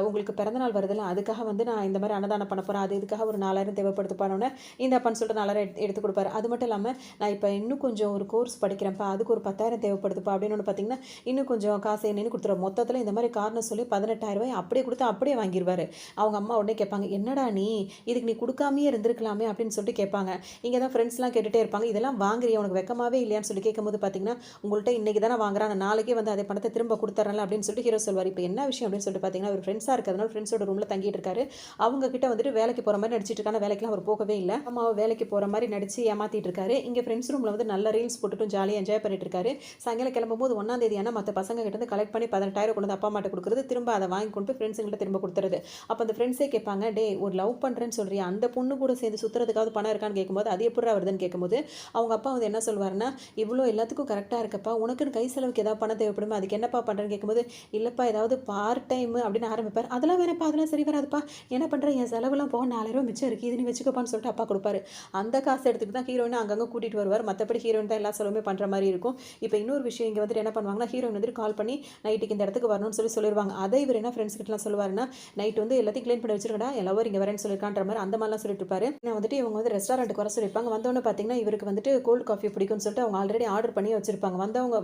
உங்களுக்கு பிறந்தநாள் வருதில்ல, அதுக்காக வந்து நான் இந்த மாதிரி அன்னதானம் பண்ண போகிறேன். அது இதுக்காக ஒரு 4,000 தேவைப்படுத்துப்பானோன்னே இந்த அப்பான்னு சொல்லிட்டு 4,000 எடுத்து கொடுப்பாரு. அது மட்டும் இல்லாமல் நான் இப்போ இன்னும் கொஞ்சம் ஒரு கோர்ஸ் படிக்கிறேன்ப்பா, அதுக்கு ஒரு 10,000 தேவைப்படுதுப்பா அப்படின்னு ஒன்று பார்த்தீங்கன்னா இன்னும் கொஞ்சம் காசு என்னன்னு கொடுத்துருவோம். மொத்தத்தில் இந்த மாதிரி காரணம் சொல்லி 18,000 அப்படியே கொடுத்து அப்படியே வாங்கிடுவார். அவங்க அம்மா உடனே கேட்பாங்க, என்னடா நீ இதுக்கு நீ கொடுக்காமே இருந்திருக்கலாமே அப்படின்னு சொல்லிட்டு கேட்பாங்க. இங்கே தான் ஃப்ரெண்ட்ஸ்லாம் கேட்டுகிட்டே இருப்பாங்க, இதெல்லாம் வாங்குறியா உனக்கு வெக்கமாவே இல்லையான்னு சொல்லி கேட்கும்போது பார்த்தீங்கன்னா உங்கள்கிட்ட இன்றைக்கி தானே வாங்குறான், நான் நாளைக்கே வந்து அதே பணத்தை திரும்ப கொடுத்துட்றேன் அப்படின்னு சொல்லிட்டு ஹீரோ சொல்வார். இப்போ என்ன விஷயம் அப்படின்னு சொல்லிட்டு பார்த்தீங்கன்னா ஒரு ஃப்ரெண்ட்ஸாக இருக்கிறதுனால ஃப்ரெண்ட்ஸோட ரூமில் தங்கிட்டு இருக்காரு. அவங்க கிட்ட வந்துட்டு வேலைக்கு போகிற மாதிரி நடிச்சிட்டு இருக்கான, வேலைக்கெல்லாம் அவர் போகவே இல்லை. அம்மாவை வேலைக்கு போகிற மாதிரி நடிச்சு ஏமாத்திட்டு இருக்காரு. இங்கே ஃப்ரெண்ட்ஸ் ரூமில் வந்து நல்ல ரீல்ஸ் போட்டுட்டும் ஜாலியாக என்ஜாய் பண்ணிட்டு இருக்காரு. சாயங்காலம் கிளம்பும்போது 1ஆம் தேதி ஆனால் மற்ற பசங்க கிட்ட வந்து கலெக்ட் பண்ணி 18,000 கொண்டு வந்து அப்பா அம்மாட்ட கொடுக்குறது, திரும்ப அதை வாங்கி கொண்டு ஃப்ரெண்ட்ஸுங்கிட்ட திரும்ப கொடுத்துறது. அப்போ அந்த ஃப்ரெண்ட்ஸே கேட்பாங்க, டே ஒரு லவ் பண்ணுறேன்னு சொல்றியா, அந்த பொண்ணு கூட சேர்ந்து சுற்றுறதுக்காவது பணம் இருக்கான்னு கேட்கும்போது அது எப்படி வருதுன்னு கேட்கும்போது அவங்க அப்பா வந்து என்ன சொல்வாருன்னா, இவ்வளோ எல்லாத்துக்கும் கரெக்டாக இருக்கப்பா, உனக்குன்னு கை செலவுக்கு ஏதாவது பணம் தேவைப்படுமா, அதுக்கு என்னப்பா பண்ணுறேன்னு கேட்கும்போது இல்லைப்பா ஏதாவது பார்ட் டைம் அப்படின்னு ஆரம்பிப்பார். அதெல்லாம் வேணப்பா, அதெல்லாம் சரி வராதுப்பா, என்ன பண்ணுறேன் என் செலவுலாம் போக 4,000 மிச்சம் இருக்குது, இது நீ வச்சுக்கப்பான்னு சொல்லிட்டு அப்பா கொடுப்பாரு. அந்த காசு எடுத்துக்கிட்டு தான் ஹீரோயினை அங்கங்கே கூட்டிகிட்டு வருவார். மற்றபடி ஹீரோயின் தான் எல்லா செலவுமே பண்ணுற மாதிரி இருக்கும். இப்போ இன்னொரு விஷயம் இங்கே வந்துட்டு என்ன பண்ணுவாங்கன்னா, ஹீரோயின் வந்துட்டு கால் பண்ணி நைட்டுக்கு இந்த இடத்துக்கு வரணும்னு சொல்லிடுவாங்க. அதை இவர் என்ன ஃப்ரெண்ட்ஸ் கிட்டலாம் சொல்லுவாருன்னா, நைட் வந்து எல்லாத்தையும் க்ளீன் பண்ணி வச்சிருக்கடா, எல்லாரும் இங்கே வரேன்னு சொல்லியிருக்கான்ற மாதிரி அந்த மாதிரிலாம் சொல்லிட்டு இருப்பாரு. நான் வந்துட்டு இவங்க வந்து ரெஸ்டாரண்ட்டுக்கு வர சொல்லியிருப்பாங்க. வந்தவொன்னு பார்த்தீங்கன்னா இவருக்கு வந்துட்டு கோல்டு காஃபி பிடிக்கும்னு சொல்லிட்டு அவங்க ஆல்ரெடி ஆர்டர் பண்ணி வச்சிருப்பாங்க.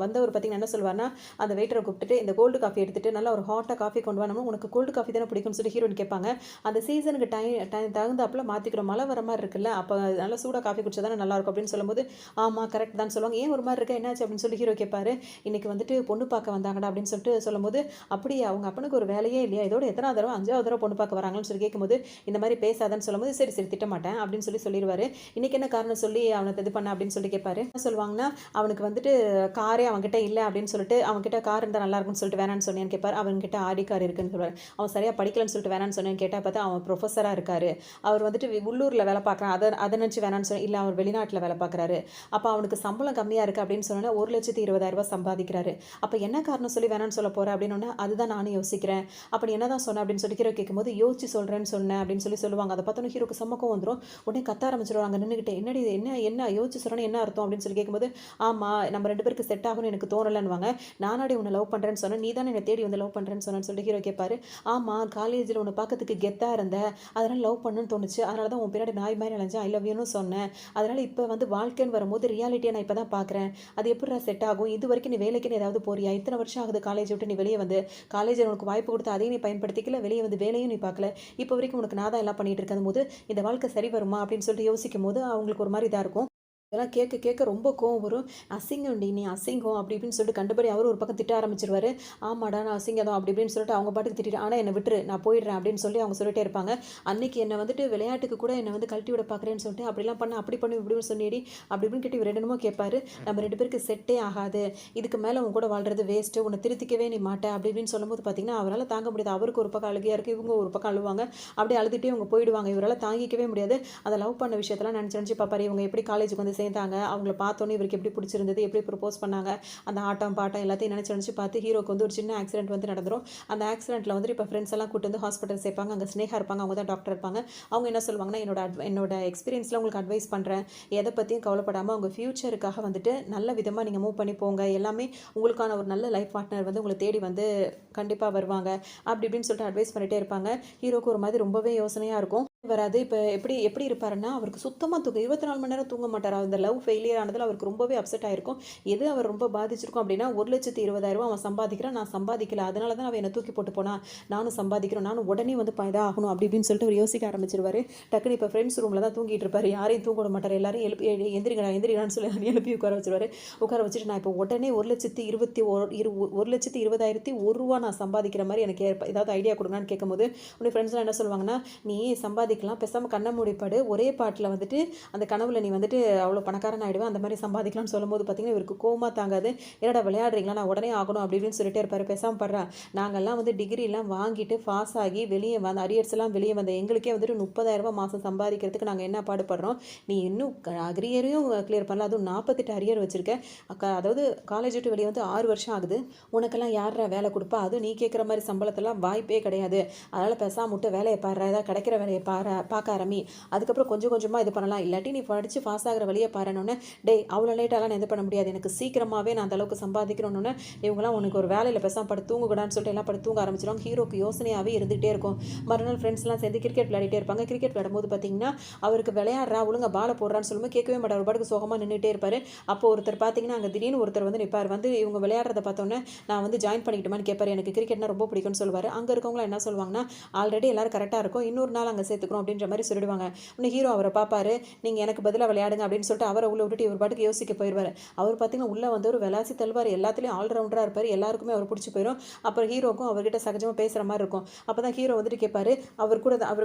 வந்தவர் பார்த்தீங்கன்னா என்ன சொல்வார்னா, அந்த வெயிட்டரை கூப்பிட்டுட்டு இந்த கோல்டு காஃபி எடுத்துட்டு நல்லா ஒரு ஹாட்டாக காஃபி கொண்டு வரணும், உனக்கு கோல்டு காஃபி தானே பிடிக்கும்னு சொல்லி ஹீரோயின் கேட்பாங்க. அந்த சீசனுக்கு டைம் தகுந்தாப்புல மாற்றிக்கிறோம், மழை வர மாதிரி இருக்குல்ல, அப்போ நல்லா சூடாக காஃபி குடிச்சா தானே நல்லாயிருக்கும் அப்படின்னு சொல்லும்போது ஆமாம் கரெக்ட் தான் சொல்லுவாங்க. ஏன் ஒரு மாதிரி இருக்கா, என்னாச்சு அப்படின்னு சொல்லி ஹீரோ கேட்பாரு. இன்னைக்கு வந்துட்டு பொண்ணு பார்க்க வந்தாங்கடா அப்படின்னு சொல்லிட்டு சொல்லும்போது அப்படியே அவங்க அப்பனுக்கு ஒரு வேலையே இல்லையா, இதோட எத்தனாவது தடவை 5வது தடவை பொண்ணு பார்க்க வராங்கன்னு சொல்லி கேட்கும்போது இந்த மாதிரி பேசாதன்னு சொல்லும்போது சரி திட்ட மாட்டேன் அப்படின்னு சொல்லிடுவாரு. இன்னைக்கு என்ன காரணம் சொல்லி அவனை இது பண்ண அப்படின்னு சொல்லி கேட்பாரு. என்ன சொல்லுவாங்கன்னா, அவனுக்கு வந்துட்டு காரே அவன்கிட்ட இல்லை அப்படின்னு சொல்லிட்டு அவன்கிட்ட கார் இருந்தால் நல்லா இருக்கும்னு சொல்லிட்டு வேணான்னு சொன்னேன்னு கேட்பார். அவன்கிட்ட ஆடி கார் இருக்குன்னு சொல்லுவார். அவன் சரியாக படிக்கலன்னு சொல்லிட்டு வேணான்னு சொன்னேன்னு கேட்டால் பார்த்தா அவன் ப்ரொஃபஸராக இருக்காரு, அவர் வந்துட்டு உள்ளூரில் வேலை பார்க்குறான், அதை நினச்சி வேணான்னு சொன்னேன், இல்லை அவர் வெளிநாட்டில் வேலை பார்க்குறாரு, அப்போ அவனுக்கு சம்பளம் கம்மியாக இருக்குது அப்படின்னு சொன்னோன்னா 1,20,000 சம்பாதிக்கிறாரு, அப்போ என்ன காரணம் சொல்லி வேணான்னு சொல்ல போகிறேன் அப்படின்னு அதுதான் நானும் யோசிக்கிறேன், அப்படி என்ன தான் சொன்னேன் அப்படின்னு சொல்லி ஹீரோ கேட்கும்போது யோசிச்சு சொல்கிறேன்னு சொன்னேன் அப்படின்னு சொல்லுவாங்க. அதை பார்த்தோன்னா ஹீரோக்கு சம்மக்கம் வந்துடும். உடனே கத்த ஆரம்பிச்சிருவாங்க நின்றுக்கிட்டு, என்னடி என்ன யோசிச்சு சொல்கிறேன்னு என்ன அர்த்தம் அப்படின்னு சொல்லி கேட்கும்போது ஆமாம் நம்ம 2 பேருக்கு செட் ஆகும்னு எனக்கு தோணலைன்னுவாங்க. நானாடி உன்னை லவ் பண்ணுறேன்னு சொன்னேன், நீ தானே என்னை தேடி வந்து லவ் பண்ணுறேன்னு சொன்னேன்னு சொல்லிட்டு ஹீரோ கேட்பாரு. ஆமாம் காலேஜில் உன்னை பார்க்கறதுக்கு கெத்தாக இருந்த, அதனால் லவ் பண்ணுன்னு தோணுச்சு, அதனால தான் உன் பின்னாடி நாய் மாதிரி அலைஞ்சேன், ஐ லவ் யூன்னு சொன்னேன், அதனால் இப்போ வந்து வாழ்க்கைன்னு வரும்போது ரியாலிட்டியை நான் இப்போ தான் பார்க்குறேன், அது எப்படி செட் ஆகும், இது வரைக்கும் நீ வேலைக்குன்னு ஏதாவது போறியா, இத்தனை வருஷம் ஆகுது காலேஜ் விட்டு நீ வெளியே வந்து, காலேஜில் உனக்கு வாய்ப்பு கொடுத்து அதையும் நீ பயன்படுத்திக்கல, வெளியே வந்து வேலையும் நீ பார்க்கல, இப்போ வரைக்கும் உனக்கு நான் தான் எல்லாம் பண்ணிட்டு இருக்கும் போது இந்த வாழ்க்கை சரி வருமா அப்படின்னு சொல்லிட்டு யோசிக்கும் போது அவங்களுக்கு ஒரு மாதிரி இதாக இருக்கும். இதெல்லாம் கேட்க கேட்க ரொம்ப கோவம் வரும். "அசிங்கம்டி நீ அசிங்கம்" அப்படி இப்படின்னு சொல்லிட்டு கண்டபடி அவரும் ஒரு பக்கம் திட்ட ஆரம்பிச்சுருவாரு. "ஆமாடா நான் அசிங்கம் தான்" அப்படி இப்படின்னு சொல்லிட்டு அவங்க பாட்டுக்கு திட்டிட்டு, "ஆனா என்ன விட்டுரு நான் போயிடுறேன்" அப்படின்னு சொல்லி அவங்க சொல்லிட்டே இருப்பாங்க. அன்னைக்கு என்ன வந்துட்டு விளையாட்டுக்கு கூட என்ன வந்து கழட்டி விட பார்க்குறேன்னு சொல்லிட்டு, "அப்படிலாம் பண்ண அப்படி பண்ணு இப்படி சொன்னியேடி" அப்படி இப்படின்னு கேட்டு இவர் என்னென்னமோ கேட்பாரு. நம்ம 2 பேருக்கு செட்டே ஆகாது. இதுக்கு மேல உன் கூட வாழ்றது வேஸ்ட்டு. உன்ன திருத்திக்கவே நீ மாட்ட அப்படி இப்படின்னு சொல்லும்போது பார்த்தீங்கன்னா, அவரால தாங்க முடியாது. அவருக்கு ஒரு பக்கம் அழுகையா இருக்கு. இவங்க ஒரு பக்கம் அழுவாங்க. அப்படியே அழுதுட்டே அவங்க போயிடுவாங்க. இவரால தாங்கிக்கவே முடியாது. அந்த லவ் பண்ண விஷயத்தெல்லாம் நெனச்சு நெனச்சு பார்ப்பாரு. இவங்க எப்படி காலேஜுக்கு வந்து சேர்ந்தாங்க. அவங்கள பார்த்தோன்னே இவருக்கு எப்படி பிடிச்சிருந்தது. எப்படி ப்ரப்போஸ் பண்ணாங்க. அந்த ஆட்டம், பாட்டம் எல்லாத்தையும் நெனச்சு நெனச்சு பார்த்து ஹீரோக்கு வந்து ஒரு சின்ன ஆக்சிடென்ட் வந்து நடந்துரும். அந்த ஆக்சிடென்ட்ல வந்துட்டு இப்போ ஃப்ரெண்ட்ஸ் எல்லாம் கூட்டு வந்து ஹாஸ்பிட்டல் சேர்ப்பாங்க. அங்க ஸ்னேகா இருப்பாங்க. அவங்க தான் டாக்டர் இருப்பாங்க. அவங்க என்ன சொல்லுவாங்கன்னா, என்னோட எக்ஸ்பீரியன்ஸ்ல உங்களுக்கு அட்வைஸ் பண்றேன். எத பத்தியும் கவலைப்படாம உங்க ஃபியூச்சருக்காக வந்துட்டு நல்ல விதமா நீங்க மூவ் பண்ணி போங்க. எல்லாமே உங்களுக்கான ஒரு நல்ல லைஃப் பார்ட்னர் வந்து உங்கள தேடி வந்து கண்டிப்பா வருவாங்க. அப்படி இப்படின்னு சொல்லிட்டு அட்வைஸ் பண்ணிட்டே இருப்பாங்க. ஹீரோக்கு ஒரு மாதிரி ரொம்பவே யோசனையா இருக்கும். வராது. இப்ப எப்படி எப்படி இருப்பாருன்னா, அவருக்கு சுத்தமா தூக்கம் 24 மணி நேரம் தூங்க மாட்டாரு. அந்த லவ் ஃபெயிலியர் ஆனதுல அவருக்கு ரொம்பவே அப்செட் ஆயிருக்கும். எது அவர் ரொம்ப பாதிச்சிருக்கும் அப்படின்னா, 1,20,000 அவன் சம்பாதிக்கிறான். நான் சம்பாதிக்கல. அதனால தான் அவ என்ன தூக்கி போட்டு போனா. நானும் சம்பாதிக்கணும். நானும் உடனே வந்து இதாகணும் அப்படி இப்படின்னு சொல்லிட்டு அவர் யோசிக்க ஆரம்பிச்சுருவாரு. டக்குனு இப்ப ஃப்ரெண்ட்ஸ் ரூம்ல தான் தூங்கிட்டு இருப்பாரு. யாரையும் தூங்க விட மாட்டாரு. எல்லாரையும் எழுப்பி எந்திரிங்கடா எந்திரிங்கடான்னு சொல்லி எழுப்பி உட்கார வச்சுருவாரு. உட்கார வச்சுட்டு நான் இப்போ உடனே 1,20,000 நான் சம்பாதிக்கிற மாரி எனக்கு ஏதாவது ஐடியா குடுங்கன்னு கேட்கும்போது, உடனே ஃப்ரெண்ட்ஸ்லாம் என்ன சொல்லுவாங்கன்னா, "நீ சம்பாதிக்கலாம். பேசாம கண்ண மூடி படு. ஒரே பாட்டுல வந்துட்டு அந்த கனவுல நீ வந்துட்டு அவ்வளோ பணக்காரன் ஆயிடுவ. அந்த மாரி சம்பாதிக்கலாம்னு" சொல்லும்போது பார்த்தீங்கன்னா, இவருக்கு கோவமா தாங்காது. "என்னடா விளையாடுறீங்களா? நான் உடனே ஆகணும்" அப்படி இப்படின்னு சொல்லிட்டே இருப்பாரு. "பேசாம பட்றா. நாங்கலாம் வந்து டிகிரிலாம் வாங்கிட்டு பாஸ் ஆகி வெளிய வந்து அரியர்ஸ் எல்லாம் வெளிய வந்த எங்களுக்கே வந்துட்டு ரூ. 30,000 மாசம் சம்பாதிக்கிறதுக்கு நாங்க என்ன பாடுபடுறோம். நீ இன்னும் அரியரையும் கிளியர் பண்ணல. அதுவும் 48 அரியர் வச்சிருக்க. அதாவது காலேஜ் விட்டு வெளிய வந்து 6 வருஷம் ஆகுது. உனக்கெல்லாம் யார்ரா வேலை குடுப்பா? அதுவும் நீ கேட்குற மாரி சம்பளத்தெல்லாம் வாய்ப்பே கிடையாது. அதனால பேசாம விட்டு வேலைய பாருடா. ஏதாவது கிடைக்கிற வேலைய பார்க்க ஆரம்பி. அதுக்கப்புறம் கொஞ்சம் கொஞ்சமா இது பண்ணலாம். இல்லாட்டி நீ படிச்சு பாஸ் ஆகுற வழிய பாருன்னோனே, டேய் அவ்வளோ லேட்டாலாம் நான் இது பண்ண முடியாது. எனக்கு சீக்கிரமாவே நான் அந்த அளவுக்கு சம்பாதிக்கணும்னோனே, இவங்கலாம் உனக்கு ஒரு வேலையில பேசாம படுத்து தூங்குடான்னு சொல்லிட்டு எல்லாம் படுத்து தூங்க ஆரம்பிச்சிருவாங்க. ஹீரோக்கு யோசனையாவே இருந்துகிட்டே இருக்கும். மறுநாள் ஃப்ரெண்ட்ஸ்லாம் சேர்ந்து கிரிக்கெட் விளையாடிட்டே இருப்பாங்க. கிரிக்கெட் விளையாடும்போது பார்த்தீங்கன்னா, அவருக்கு விளையாடுறா ஒழுங்கா பால போடுறான்னு சொல்லும்போது கேட்கவே மாட்டார். ஒரு பாட்டுக்கு சோகமா நின்னுட்டே இருப்பாரு. அப்போ ஒருத்தர் பார்த்தீங்கன்னா, அங்க திடீர்னு ஒருத்தர் வந்து நிப்பாரு. வந்து இவங்க விளையாடுறத பார்த்தோன்னே, நான் வந்து ஜாயின் பண்ணிக்கிட்டுமான்னு கேட்பாரு. எனக்கு கிரிக்கெட்னா ரொம்ப பிடிக்கும்னு சொல்லுவாரு. அங்க இருக்கவங்கலாம் என்ன சொல்லுவாங்கன்னா, ஆல்ரெடி எல்லாரும் கரெக்ட்டா இருக்கோம். இன்னொரு நாள் அங்க சேர்த்துக்கிறோம் அப்படின்ற மாரி சொல்லிடுவாங்க. உடனே ஹீரோ அவர பார்ப்பாரு. நீங்க எனக்கு பதிலா விளையாடுங்க அப்படின்னு சொல்லிட்டு அவர உள்ள விட்டுட்டு இவர் பாட்டுக்கு யோசிக்க போயிருவாரு. அவர் பார்த்தீங்கன்னா, உள்ள வந்து ஒரு விளாசி தள்ளுவாரு. எல்லாத்துலயும் ஆல் ரவுண்டரா இருப்பாரு. எல்லாருக்குமே அவர் புடிச்சு போயிரும். அப்புறம் ஹீரோக்கும் அவர்கிட்ட சகஜமா பேசுற மாரி இருக்கும். அப்பதான் ஹீரோ வந்துட்டு கேட்பாரு. அவர் கூட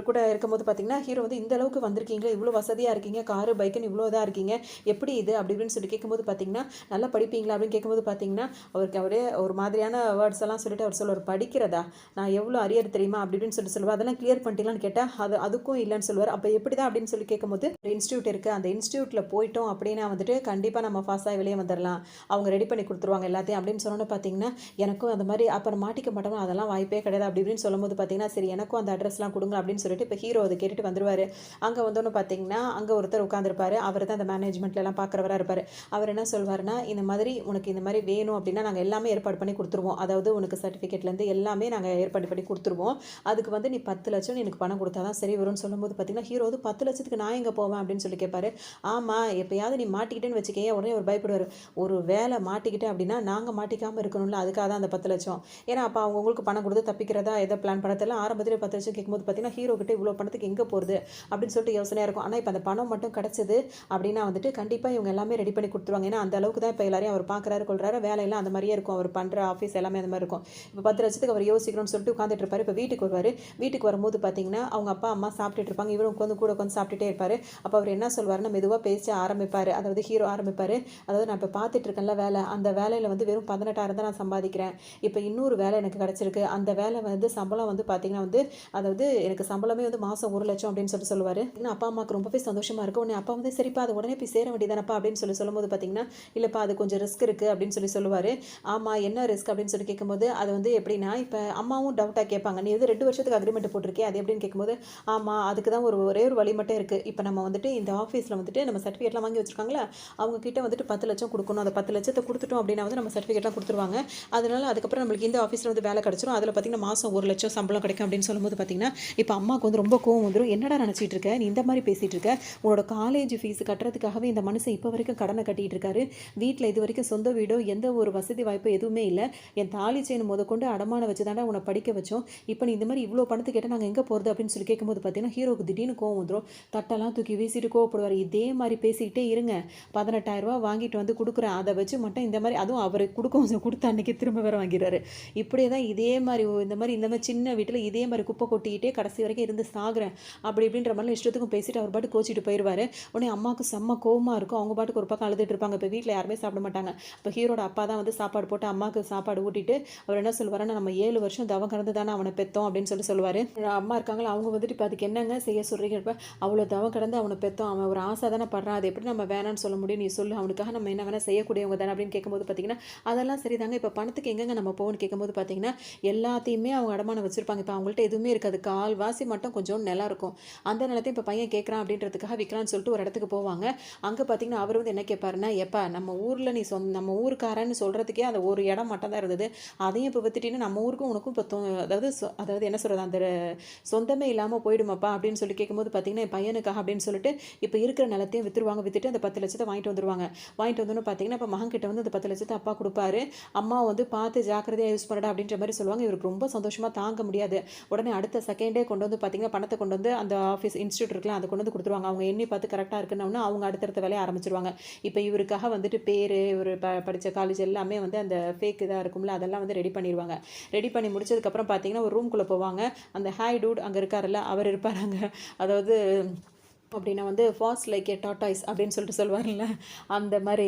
இருக்கும்போது பார்த்தீங்கன்னா, ஹீரோ வந்து இந்த அளவுக்கு வந்திருக்கீங்களே, இவ்வளோ வசதியா இருக்கீங்க. காரு, பைக்குன்னு இவ்வளோ இதா இருக்கீங்க. எப்படி இது? அப்படி இப்படின்னு சொல்லி கேட்கும்போது பார்த்தீங்கன்னா, நல்லா படிப்பீங்களா? அப்படின்னு கேட்கும்போது பார்த்தீங்கன்னா, அவருக்கு அவரே ஒரு மாதிரியான வேர்ட்ஸ் எல்லாம் சொல்லிட்டு அவர் சொல்லுவாரு. படிக்கிறதா? நான் எவ்வளோ அரியர் தெரியுமா? அப்படி இப்படின்னு சொல்லிட்டு சொல்லுவார். அதெல்லாம் கிளியர் பண்ணிட்டீங்களான்னு கேட்டா, அதுக்கும் இல்லன்னு சொல்லுவாரு. அப்ப எப்படிதான் அப்படின்னு சொல்லி கேட்கும்போது, ஒரு இன்ஸ்டிடியூட் இருக்கு. அந்த இன்ஸ்டிடியூட்ல போயிட்டோம் அப்படின்னா வந்துட்டு கண்டிப்பா நம்ம பாஸ் ஆகி வெளிய வந்துரலாம். அவங்க ரெடி பண்ணி குடுத்துருவாங்க எல்லாத்தையும் அப்படின்னு சொன்னோனே பார்த்தீங்கன்னா, எனக்கும் அந்த மாரி அப்புறம் மாட்டிக்க மாட்டோமா? அதெல்லாம் வாய்ப்பே கிடையாது அப்படி இப்படின்னு சொல்லும்போது பார்த்தீங்கன்னா, சரி எனக்கும் அந்த அட்ரஸ்லாம் குடுங்க அப்படின்னு சொல்லிட்டு இப்ப ஹீரோ அத கேட்டுட்டு வந்துருவாரு. அங்க வந்தோனே பார்த்தீங்கன்னா, அங்க ஒருத்தர் உட்கார்ந்திருப்பாரு. அவரு தான் அந்த மேனேஜ்மென்ட்ல எல்லாம் பார்க்குறவரா இருப்பாரு. அவர் என்ன சொல்வாருன்னா, இந்த மாதிரி உனக்கு இந்த மாரி வேணும் அப்படின்னா நாங்க எல்லாமே ஏற்பாடு பண்ணி குடுத்துருவோம். அதாவது உனக்கு சர்டிஃபிகேட்லேருந்து எல்லாமே நாங்க ஏற்பாடு பண்ணி குடுத்துருவோம். அதுக்கு வந்து நீ 10,00,000 எனக்கு பணம் குடுத்தா தான் சரி வரும்னு சொல்லும்போது பார்த்தீங்கன்னா, ஹீரோ வந்து 10,00,000க்கு நான் எங்க போவேன் அப்படின்னு சொல்லி கேட்பாரு. ஆமா, எப்பயாவது நீ மாட்டிக்கிட்டேன்னு வச்சுக்கயேன், உடனே அவர் பயப்படுவாரு. ஒரு வேளை மாட்டிக்கிட்டேன் அப்படின்னா, நாங்க மாட்டிக்காம இருக்கணும்ல, அதுக்காக தான் அந்த 10,00,000. ஏன்னா, அப்ப அவங்கவங்களுக்கு பணம் குடுத்து தப்பிக்கிறதா ஏதோ பிளான் பண்ணதெல்லாம் ஆரம்பத்திலே 10,00,000 கேட்கும்போது பார்த்தீங்கன்னா, ஹீரோ கிட்ட இவ்வளோ பணத்துக்கு எங்க போறது? அப்படின்னு சொல்லிட்டு யோசனையா இருக்கும். ஆனா, இப்ப அந்த பணம் மட்டும் கிடைச்சது அப்படின்னா வந்துட்டு, கண்டிப்பா இவங்க எல்லாமே ரெடி பண்ணி குடுத்துருவாங்க. ஏன்னா, அந்த அளவுக்கு தான் இப்ப எல்லாரையும் அவர் பார்க்குறாரு, கொள்றாரு. வேலையெல்லாம் அந்த மாரியே இருக்கும். அவர் பண்ற ஆஃபீஸ் எல்லாமே அந்த மாரி இருக்கும். இப்ப 10,00,000க்கு அவர் யோசிக்கணும்னு சொல்லிட்டு உட்கார்ந்துட்டு இருப்பாரு. இப்ப வீட்டுக்கு வருவாரு. வீட்டுக்கு வரும்போது பார்த்தீங்கன்னா, அவங்க அப்பா, அம்மா சாப்பிட்டுட்டு இருப்பாங்க. இவரும் கூட உட்காந்து சாப்பிட்டுட்டே இருப்பாரு. அப்ப அவர் என்ன சொல்வாருன்னா, மெதுவா பேச ஆரம்பிப்பாரு. அதாவது ஹீரோ ஆரம்பிப்பாரு. அதாவது நான் இப்ப பார்த்துட்டு இருக்கேன்ல வேலை, அந்த வேலையில வந்து வெறும் 18,000 தான் நான் சம்பாதிக்கிறேன். இப்ப இன்னொரு வேலை எனக்கு கிடைச்சிருக்கு. அந்த வேலை வந்து சம்பளம் வந்து பார்த்தீங்கன்னா வந்து, அதாவது எனக்கு சம்பளமே வந்து மாசம் 1,00,000 அப்படின்னு சொல்லிட்டு சொல்லுவாரு. ஏன்னா அப்பா, அம்மாவுக்கு ரொம்பவே சந்தோஷமா இருக்கும். உடனே அப்பா வந்து சரிப்பா அது உடனே போய் சேர வேண்டியதானப்பா அப்படின்னு சொல்லும்போது பார்த்தீங்கன்னா, இல்லப்பா அது கொஞ்சம் ரிஸ்க் இருக்கு அப்படின்னு சொல்லுவாரு. ஆமா என்ன ரிஸ்க் அப்படின்னு சொல்லி கேட்கும்போது, அது வந்து எப்படின்னா, இப்ப அம்மாவும் டவுட்டா கேட்பாங்க. நீ வந்து 2 வருஷத்துக்கு அக்ரிமெண்ட் போட்டிருக்கியே அது எப்படின்னு கேட்கும்போது, ஆமா அதுக்கு தான் ஒரே ஒரு வழி மட்டும் இருக்கு. இப்ப நம்ம வந்துட்டு இந்த ஆஃபீஸ்ல வந்துட்டு நம்ம சர்டிஃபிகேட்லாம் வாங்கி வச்சிருக்காங்கல்ல, அவங்க கிட்ட வந்துட்டு 10,00,000 குடுக்கணும். அந்த 10,00,000 குடுத்துட்டோம் அப்படின்னா வந்து நம்ம சர்டிஃபிகேட்லாம் குடுத்துருவாங்க. அதனால அதுக்கப்புறம் நம்மளுக்கு இந்த ஆஃபீஸ்ல வந்து வேலை கிடைச்சிரும். அதுல பார்த்தீங்கன்னா மாசம் 1,00,000 சம்பளம் கிடைக்கும் அப்படின்னு சொல்லும்போது பார்த்தீங்கன்னா, இப்ப அம்மாவுக்கு வந்து ரொம்ப கோவம் வந்துரும். என்னடா நினைச்சிட்டு இருக்க? நீ இந்த மாரி பேசிட்டு இருக்க? உன்னோட காலேஜ் ஃபீஸ் கட்டுறதுக்காகவே இந்த மனுஷன் இப்ப வரைக்கும் கடனை கட்டிட்டு இருக்காரு. வீட்ல இதுவரைக்கும் சொந்த வீடோ, எந்த ஒரு வசதி வாய்ப்போ எதுவுமே இல்ல. என் தாலி செயின் முதற்கொண்டு அடமானம் வச்சு தான்டா உன்னை படிக்க வச்சோம். இப்ப நீ இந்த மாரி இவ்ளோ பணத்துக்கு கேட்டா நாங்க எங்க போறது அப்படின்னு சொல்லி கேட்கும்போது பார்த்தீங்கன்னா ஹீரோக்கு திடீர்னு கோவம் வந்துடும். தட்டெல்லாம் தூக்கி வீசிட்டு கோவப்படுவார். இதே மாதிரி பேசிக்கிட்டே இருங்க, 18,000 வாங்கிட்டு வந்து கொடுக்குறேன், அதை வச்சு மட்டும் இந்த மாதிரி, அதுவும் அவர் கொடுத்த அன்னைக்கு திரும்ப வேற வாங்கிறாரு. இப்படியே தான் இதே மாதிரி இந்த மாதிரி சின்ன வீட்டில் இதே மாதிரி குப்பை கொட்டிக்கிட்டே கடைசி வரைக்கும் இருந்து சாகுறேன் அப்படி இப்படின்ற மாதிரி இஷ்டத்துக்கும் பேசிட்டு அவர் பாட்டு கோச்சிட்டு போயிடுவார். உடனே அம்மாவுக்கு செம்ம கோவமாக இருக்கும். அவங்க பாட்டுக்கு ஒரு பக்கம் அழுதுட்டு இருப்பாங்க. இப்போ வீட்டில் யாருமே சாப்பிட மாட்டாங்க. இப்போ ஹீரோட அப்பா தான் வந்து சாப்பாடு போட்டு அம்மாவுக்கு சாப்பாடு ஊட்டிட்டு அவர் என்ன சொல்லுவாருன்னா, நம்ம 7 வருஷம் தவம் கடந்து தானே அவனை பெற்றோம் அப்படின்னு சொல்லுவார். அம்மா இருக்காங்களா, அவங்க வந்துட்டு இப்போ அதுக்கு என்னங்க செய்ய சொல்கிறீங்க, இப்போ அவ்வளோ தவம் கடந்து அவனை பெற்றோம், அவன் ஒரு ஆசை தானே படுறான், அது எப்படி நம்ம வேணான்னு சொல்ல முடியும், நீ சொல்லு, அவனுக்காக நம்ம என்ன வேணால் செய்யக்கூடியவங்க தானே அப்படின்னு கேட்கும்போது பார்த்தீங்கன்னா, அதெல்லாம் சரிதாங்க, இப்போ பணத்துக்கு எங்கெங்க நம்ம போகணும்னு கேட்கும்போது பார்த்தீங்கன்னா எல்லாத்தையுமே அவங்க அடமானம் வச்சுருப்பாங்க. இப்போ அவங்கள்ட்ட எதுவுமே இருக்காது, கால்வாசி மட்டும் கொஞ்சம் நிலம் இருக்கும். அந்த நிலத்தையும் இப்போ பையன் கேட்குறான் அப்படின்றதுக்காக விற்கலான்னு சொல்லிட்டு ஒரு இடத்துக்கு போவாங்க. அங்கே பார்த்தீங்கன்னா அவர் வந்து என்ன கேட்பாருன்னா, எப்பா நம்ம ஊரில் நீ நம்ம ஊருக்காரன்னு சொல்கிறதுக்கே அந்த ஒரு இடம் மட்டும் தான் இருந்தது, அதையும் இப்போ வித்துட்டின்னு நம்ம ஊருக்கும் உனக்கும் இப்போ அதாவது என்ன சொல்கிறது, அந்த சொந்தமே இல்லாமல் போயிடுமாப்பா அப்படின்னு சொல்லி கேட்கும்போது பார்த்தீங்கன்னா என் பையனுக்காக அப்படின்னு சொல்லிட்டு இப்போ இருக்கிற நிலத்தையும் விற்றுருவாங்க. விற்றுட்டு அந்த 10 லட்சத்தை வாங்கிட்டு வந்துருவாங்க. வாங்கிட்டு வந்தோன்னு பார்த்தீங்கன்னா இப்போ மகன்கிட்ட வந்து அந்த 10 லட்சத்தை அப்பா கொடுப்பாரு. அம்மா வந்து பார்த்து ஜாக்கிரதையாக யூஸ் பண்ணடா அப்படின்ற மாதிரி சொல்லுவாங்க. இவருக்கு ரொம்ப சந்தோஷமாக தாங்க முடியாது. உடனே அடுத்த செகண்டே கொண்டு வந்து பார்த்தீங்கன்னா பணத்தை கொண்டு வந்து அந்த ஆஃபீஸ் இன்ஸ்டியூட் இருக்கலாம் அதை கொண்டு வந்து கொடுத்துருவாங்க. அவங்க எண்ணி பார்த்து கரெக்டாக இருக்குன்னு அவங்க அடுத்தடுத்த வேலையை ஆரம்பிச்சிருவாங்க. இப்போ இவருக்காக வந்துட்டு பேர், இவர் படித்த காலேஜ் எல்லாமே வந்து அந்த ஃபேக் இதாக இருக்கும்ல, அதெல்லாம் வந்து ரெடி பண்ணிடுவாங்க. ரெடி பண்ணி முடிச்சதுக்கப்புறம் பார்த்தீங்கன்னா ஒரு ரூம்குள்ளே போவாங்க. அந்த ஹாய் டூட் அங்கே இருக்காருல்ல, அவர் இருப்பாருங்க. அதாவது அப்படின்னா வந்து ஃபாஸ்ட் லைக் ஏ டாட்டாய்ஸ் அப்படின்னு சொல்லிட்டு சொல்லுவார்ல, அந்த மாதிரி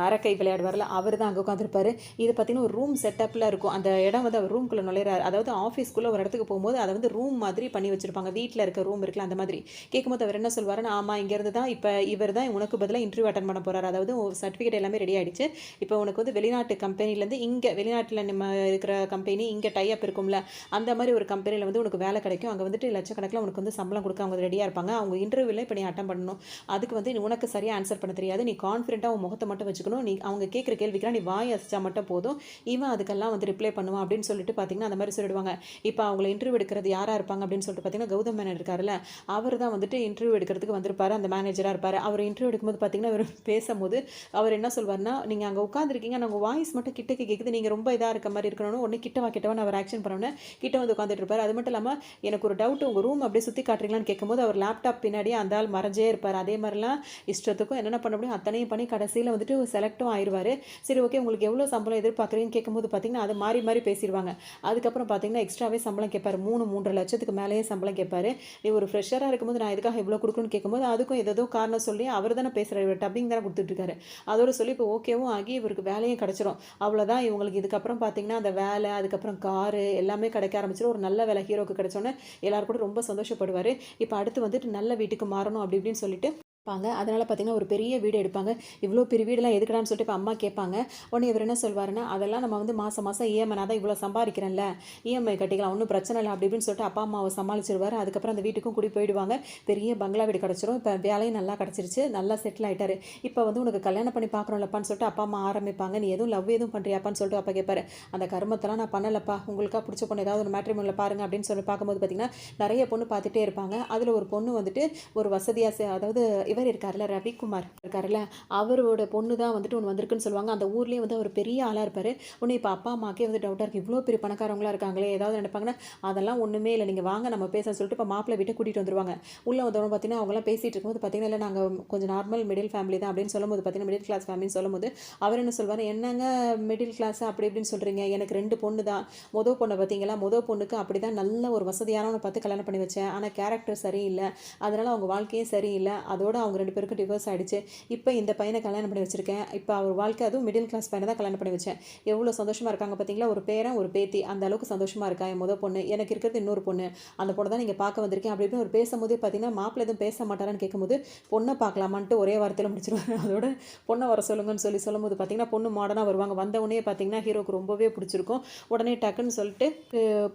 அரக்கை விளையாடுவார்ல, அவர் தான் அங்கே உட்காந்துருப்பாரு. இது பார்த்தீங்கன்னா ஒரு ரூம் செட்டப்பில் இருக்கும். அந்த இடம் வந்து அவர் ரூம்குள்ளே நுழையிறாரு. அதாவது ஆஃபீஸ்க்குள்ளே ஒரு இடத்துக்கு போகும்போது அதை வந்து ரூம் மாதிரி பண்ணி வச்சுருப்பாங்க. வீட்டில் இருக்க ரூம் இருக்குல்ல அந்த மாதிரி. கேட்கும்போது அவர் என்ன சொல்வாருன்னா, ஆமாம் இங்கேருந்து தான் இப்போ இவர் தான் உனக்கு பதிலாக இன்டர்வியூ அட்டன் பண்ண போகிறார். அதாவது சர்டிஃபிகேட் எல்லாமே ரெடி ஆகிடுச்சு. இப்போ உனக்கு வந்து வெளிநாட்டு கம்பெனிலேருந்து இங்கே வெளிநாட்டில் நம்ம இருக்கிற கம்பெனி இங்கே டைப் இருக்கும்ல, அந்த மாதிரி ஒரு கம்பெனியில் வந்து உனக்கு வேலை கிடைக்கும். அங்கே வந்துட்டு லட்சக்கணக்கில் உனக்கு வந்து சம்பளம் கொடுக்க அவங்க ரெடியாக இருப்பாங்க. அவங்க இன்டர்வியூவில் இப்போ நீ அட்டன் பண்ணணும். அதுக்கு வந்து உனக்கு சரியாக ஆன்சர் பண்ண தெரியாது, நீ கான்ஃபிடென்ட்டாக உன் முகத்தை மட்டும் வச்சுக்கணும். நீ அவங்க கேட்குற கேள்விக்கெல்லாம் நீ வாய் அசைச்சா மட்டும் போதும், இவன் அதுக்கெல்லாம் வந்து ரிப்ளை பண்ணுவான் அப்படின்னு சொல்லிட்டு பார்த்தீங்கன்னா அந்த மாதிரி சொல்லிடுவாங்க. இப்போ அவங்கள இன்டர்வியூ எடுக்கிறது யாராக இருப்பாங்க அப்படின்னு சொல்லிட்டு பார்த்தீங்கன்னா கௌதம் மேனன் இருக்காருல்ல, அவர் தான் வந்துட்டு இன்டர்வியூ எடுக்கிறதுக்கு வந்திருப்பாரு. அந்த மேனேஜராக இருப்பார். அவர் இன்டர்வியூ எடுக்கும்போது பார்த்தீங்கன்னா அவர் பேசும்போது அவர் என்ன சொல்வார்னா, நீங்கள் அங்கே உட்காந்துருக்கீங்க, நாங்கள் வாய்ஸ் மட்டும் கிட்டக்கு கேட்குது, நீங்கள் ரொம்ப இதாக இருக்க மாதிரி இருக்கணும், ஒன்று கிட்டவான்னு அவர் ஆக்ஷன் பண்ணோன்னே கிட்ட வந்து உட்காந்துட்டு இருப்பார். அது மட்டும் இல்லாமல் எனக்கு ஒரு டவுட், உங்கள் ரூம் அப்படியே சுற்றி காட்டுறீங்களான்னு கேட்கும்போது அவர் லேப்டாப் பின்னாடியே அந்த ஆள் மறைஞ்சே இருப்பார். அதே மாதிரிலாம் இஷ்டத்துக்கும் என்னென்ன பண்ண முடியும் அத்தனையும் பண்ணி கடைசியில் வந்துட்டு செலக்டும் ஆயிடுவார். சரி ஓகே உங்களுக்கு எவ்வளோ சம்பளம் எதிர்பார்க்குறீங்கன்னு கேட்கும்போது பார்த்தீங்கன்னா அது மாறி மாறி பேசிடுவாங்க. அதுக்கப்புறம் பார்த்தீங்கன்னா எக்ஸ்ட்ராவே சம்பளம் கேட்பார். 3.5 லட்சத்துக்கு மேலேயே சம்பளம் கேட்பாரு. நீ ஒரு ஃப்ரெஷராக இருக்கும்போது நான் எதுக்காக இவ்வளோ கொடுக்கணும்னு கேட்கும்போது அதுக்கும் ஏதோ காரணம் சொல்லி அவர் தானே பேசுகிறார், இவர் டப்பிங் தானே கொடுத்துட்ருக்காரு. அதோட சொல்லி இப்போ ஓகேவும் ஆகி இவருக்கு வேலையும் கிடச்சிரும். அவ்வளோதான் இவங்களுக்கு. இதுக்கப்புறம் பார்த்தீங்கன்னா அந்த வேலை, அதுக்கப்புறம் காரு எல்லாமே கிடைக்க ஆரம்பிச்சிடும். ஒரு நல்ல வேலை ஹீரோக்கு கிடைச்சோன்னே எல்லாரும் கூட ரொம்ப சந்தோஷப்படுவார். இப்போ அடுத்து வந்துட்டு நல்ல வீட்டுக்கு மாறணும் அப்படி இப்படின்னு சொல்லிட்டு அதனால் பார்த்தீங்கன்னா ஒரு பெரிய வீடு எடுப்பாங்க. இவ்வளோ பெரிய வீடெல்லாம் எதுக்குடான்னு சொல்லிட்டு இப்போ அம்மா கேட்பாங்க. உடனே இவர் என்ன சொல்வாருன்னா, அதெல்லாம் நம்ம வந்து மாதம் இஎம்ஐ நான் தான் இவ்வளோ சம்பாதிக்கிறேன்ல, இஎம்ஐ கட்டிக்கலாம், ஒன்றும் பிரச்சனை இல்லை அப்படி இப்படின்னு சொல்லிட்டு அப்பா அம்மாவை சமாளிச்சிருவார். அதுக்கப்புறம் அந்த வீட்டுக்கும் கூடி போயிடுவாங்க. பெரிய பங்களா வீடு கிடச்சிரும். இப்போ வேலையும் நல்லா கிடச்சிருச்சு, நல்லா செட்டில் ஆகிட்டாரு. இப்போ வந்து உனக்கு கல்யாணம் பண்ணி பார்க்குறோம்லப்பான்னு சொல்லிட்டு அப்பா அம்மா ஆரம்பிப்பாங்க. நீ எதுவும் லவ் எதுவும் பண்ணுறியாப்பான்னு சொல்லிட்டு அப்பா கேட்பாரு. அந்த கர்மத்தெல்லாம் நான் பண்ணலப்பா, உங்களுக்காக பிடிச்ச பொண்ணு ஏதாவது ஒரு மேட்ரிமோனியில் பாருங்க அப்படின்னு சொல்லி பார்க்கும்போது பார்த்தீங்கன்னா நிறைய பொண்ணு பார்த்துட்டே இருப்பாங்க. அதில் ஒரு பொண்ணு வந்துட்டு ஒரு வசதியாக, அதாவது இவர் இருக்கார்ல ரவிக்குமார் இருக்காருல்ல, அவரோட பொண்ணு தான் வந்துட்டு ஒன்று வந்திருக்குன்னு சொல்லுவாங்க. அந்த ஊர்லேயே வந்து அவர் பெரிய ஆளாக இருப்பார். ஒன்று இப்போ அப்பா அம்மாக்கே வந்து டவுட்டாக இருக்குது, இவ்வளோ பெரிய பணக்காரவங்களாக இருக்காங்களே, ஏதாவது நினைப்பாங்கன்னா அதெல்லாம் ஒன்றுமே இல்லை, நீங்கள் வாங்க நம்ம பேச சொல்லிட்டு இப்போ மாப்பிள்ளை வீட்டை கூட்டிகிட்டு வந்துருவாங்க. உள்ளே வந்தவங்க பார்த்தீங்கன்னா அவங்களாம் பேசிகிட்டு இருக்கும்போது பார்த்தீங்கன்னா இல்லை நாங்கள் கொஞ்சம் நார்மல் மிடில் ஃபேமிலி தான் அப்படின்னு சொல்லும்போது பார்த்தீங்கன்னா மிடில் கிளாஸ் ஃபேமிலின்னு சொல்லும்போது அவர் என்ன சொல்வார், என்னங்க மிடில் கிளாஸ் அப்படி இப்படின்னு சொல்கிறீங்க, எனக்கு 2 பொண்ணு தான், மொதல் பொண்ணை பார்த்தீங்களா, மொதல் பொண்ணுக்கு அப்படி தான் நல்ல ஒரு வசதியானவனை பார்த்து கல்யாணம் பண்ணி வச்சேன், ஆனால் கேரக்டர் சரியில்லை, அதனால் அவங்க வாழ்க்கையும் சரியில்லை, அதோட அவங்க 2 பேருக்கும் டிவோர்ஸ் ஆகிடுச்சு, இப்போ இந்த பையனை கல்யாணம் பண்ணி வச்சுருக்கேன், இப்போ அவர் வாழ்க்கை அதுவும் மிடில் கிளாஸ் பையனை தான் கல்யாணம் பண்ணி வச்சேன், எவ்வளோ சந்தோஷமாக இருக்காங்க பார்த்தீங்களா, ஒரு பேரன் ஒரு பேத்தி, அந்த அளவுக்கு சந்தோஷமாக இருக்கா என் முத பொண்ணு, எனக்கு இருக்கிறது இன்னொரு பொண்ணு, அந்த பொண்ணை தான் நீங்கள் பார்க்க வந்திருக்கேன் அப்படி இப்படின்னு ஒரு பேசும்போதே பார்த்தீங்கன்னா மாப்பிள்ளை எதுவும் பேச மாட்டாரான்னு கேட்கும்போது பொண்ணை பார்க்கலாமான்ட்டு ஒரே வாரத்தில் முடிச்சிருவாரு. அதோட பொண்ணை வர சொல்லுங்கன்னு சொல்லும்போது பார்த்தீங்கன்னா பொண்ணு மாடனாக வருவாங்க. வந்தவொடனே பார்த்தீங்கன்னா ஹீரோக்கு ரொம்பவே பிடிச்சிருக்கும். உடனே டக்குன்னு சொல்லிட்டு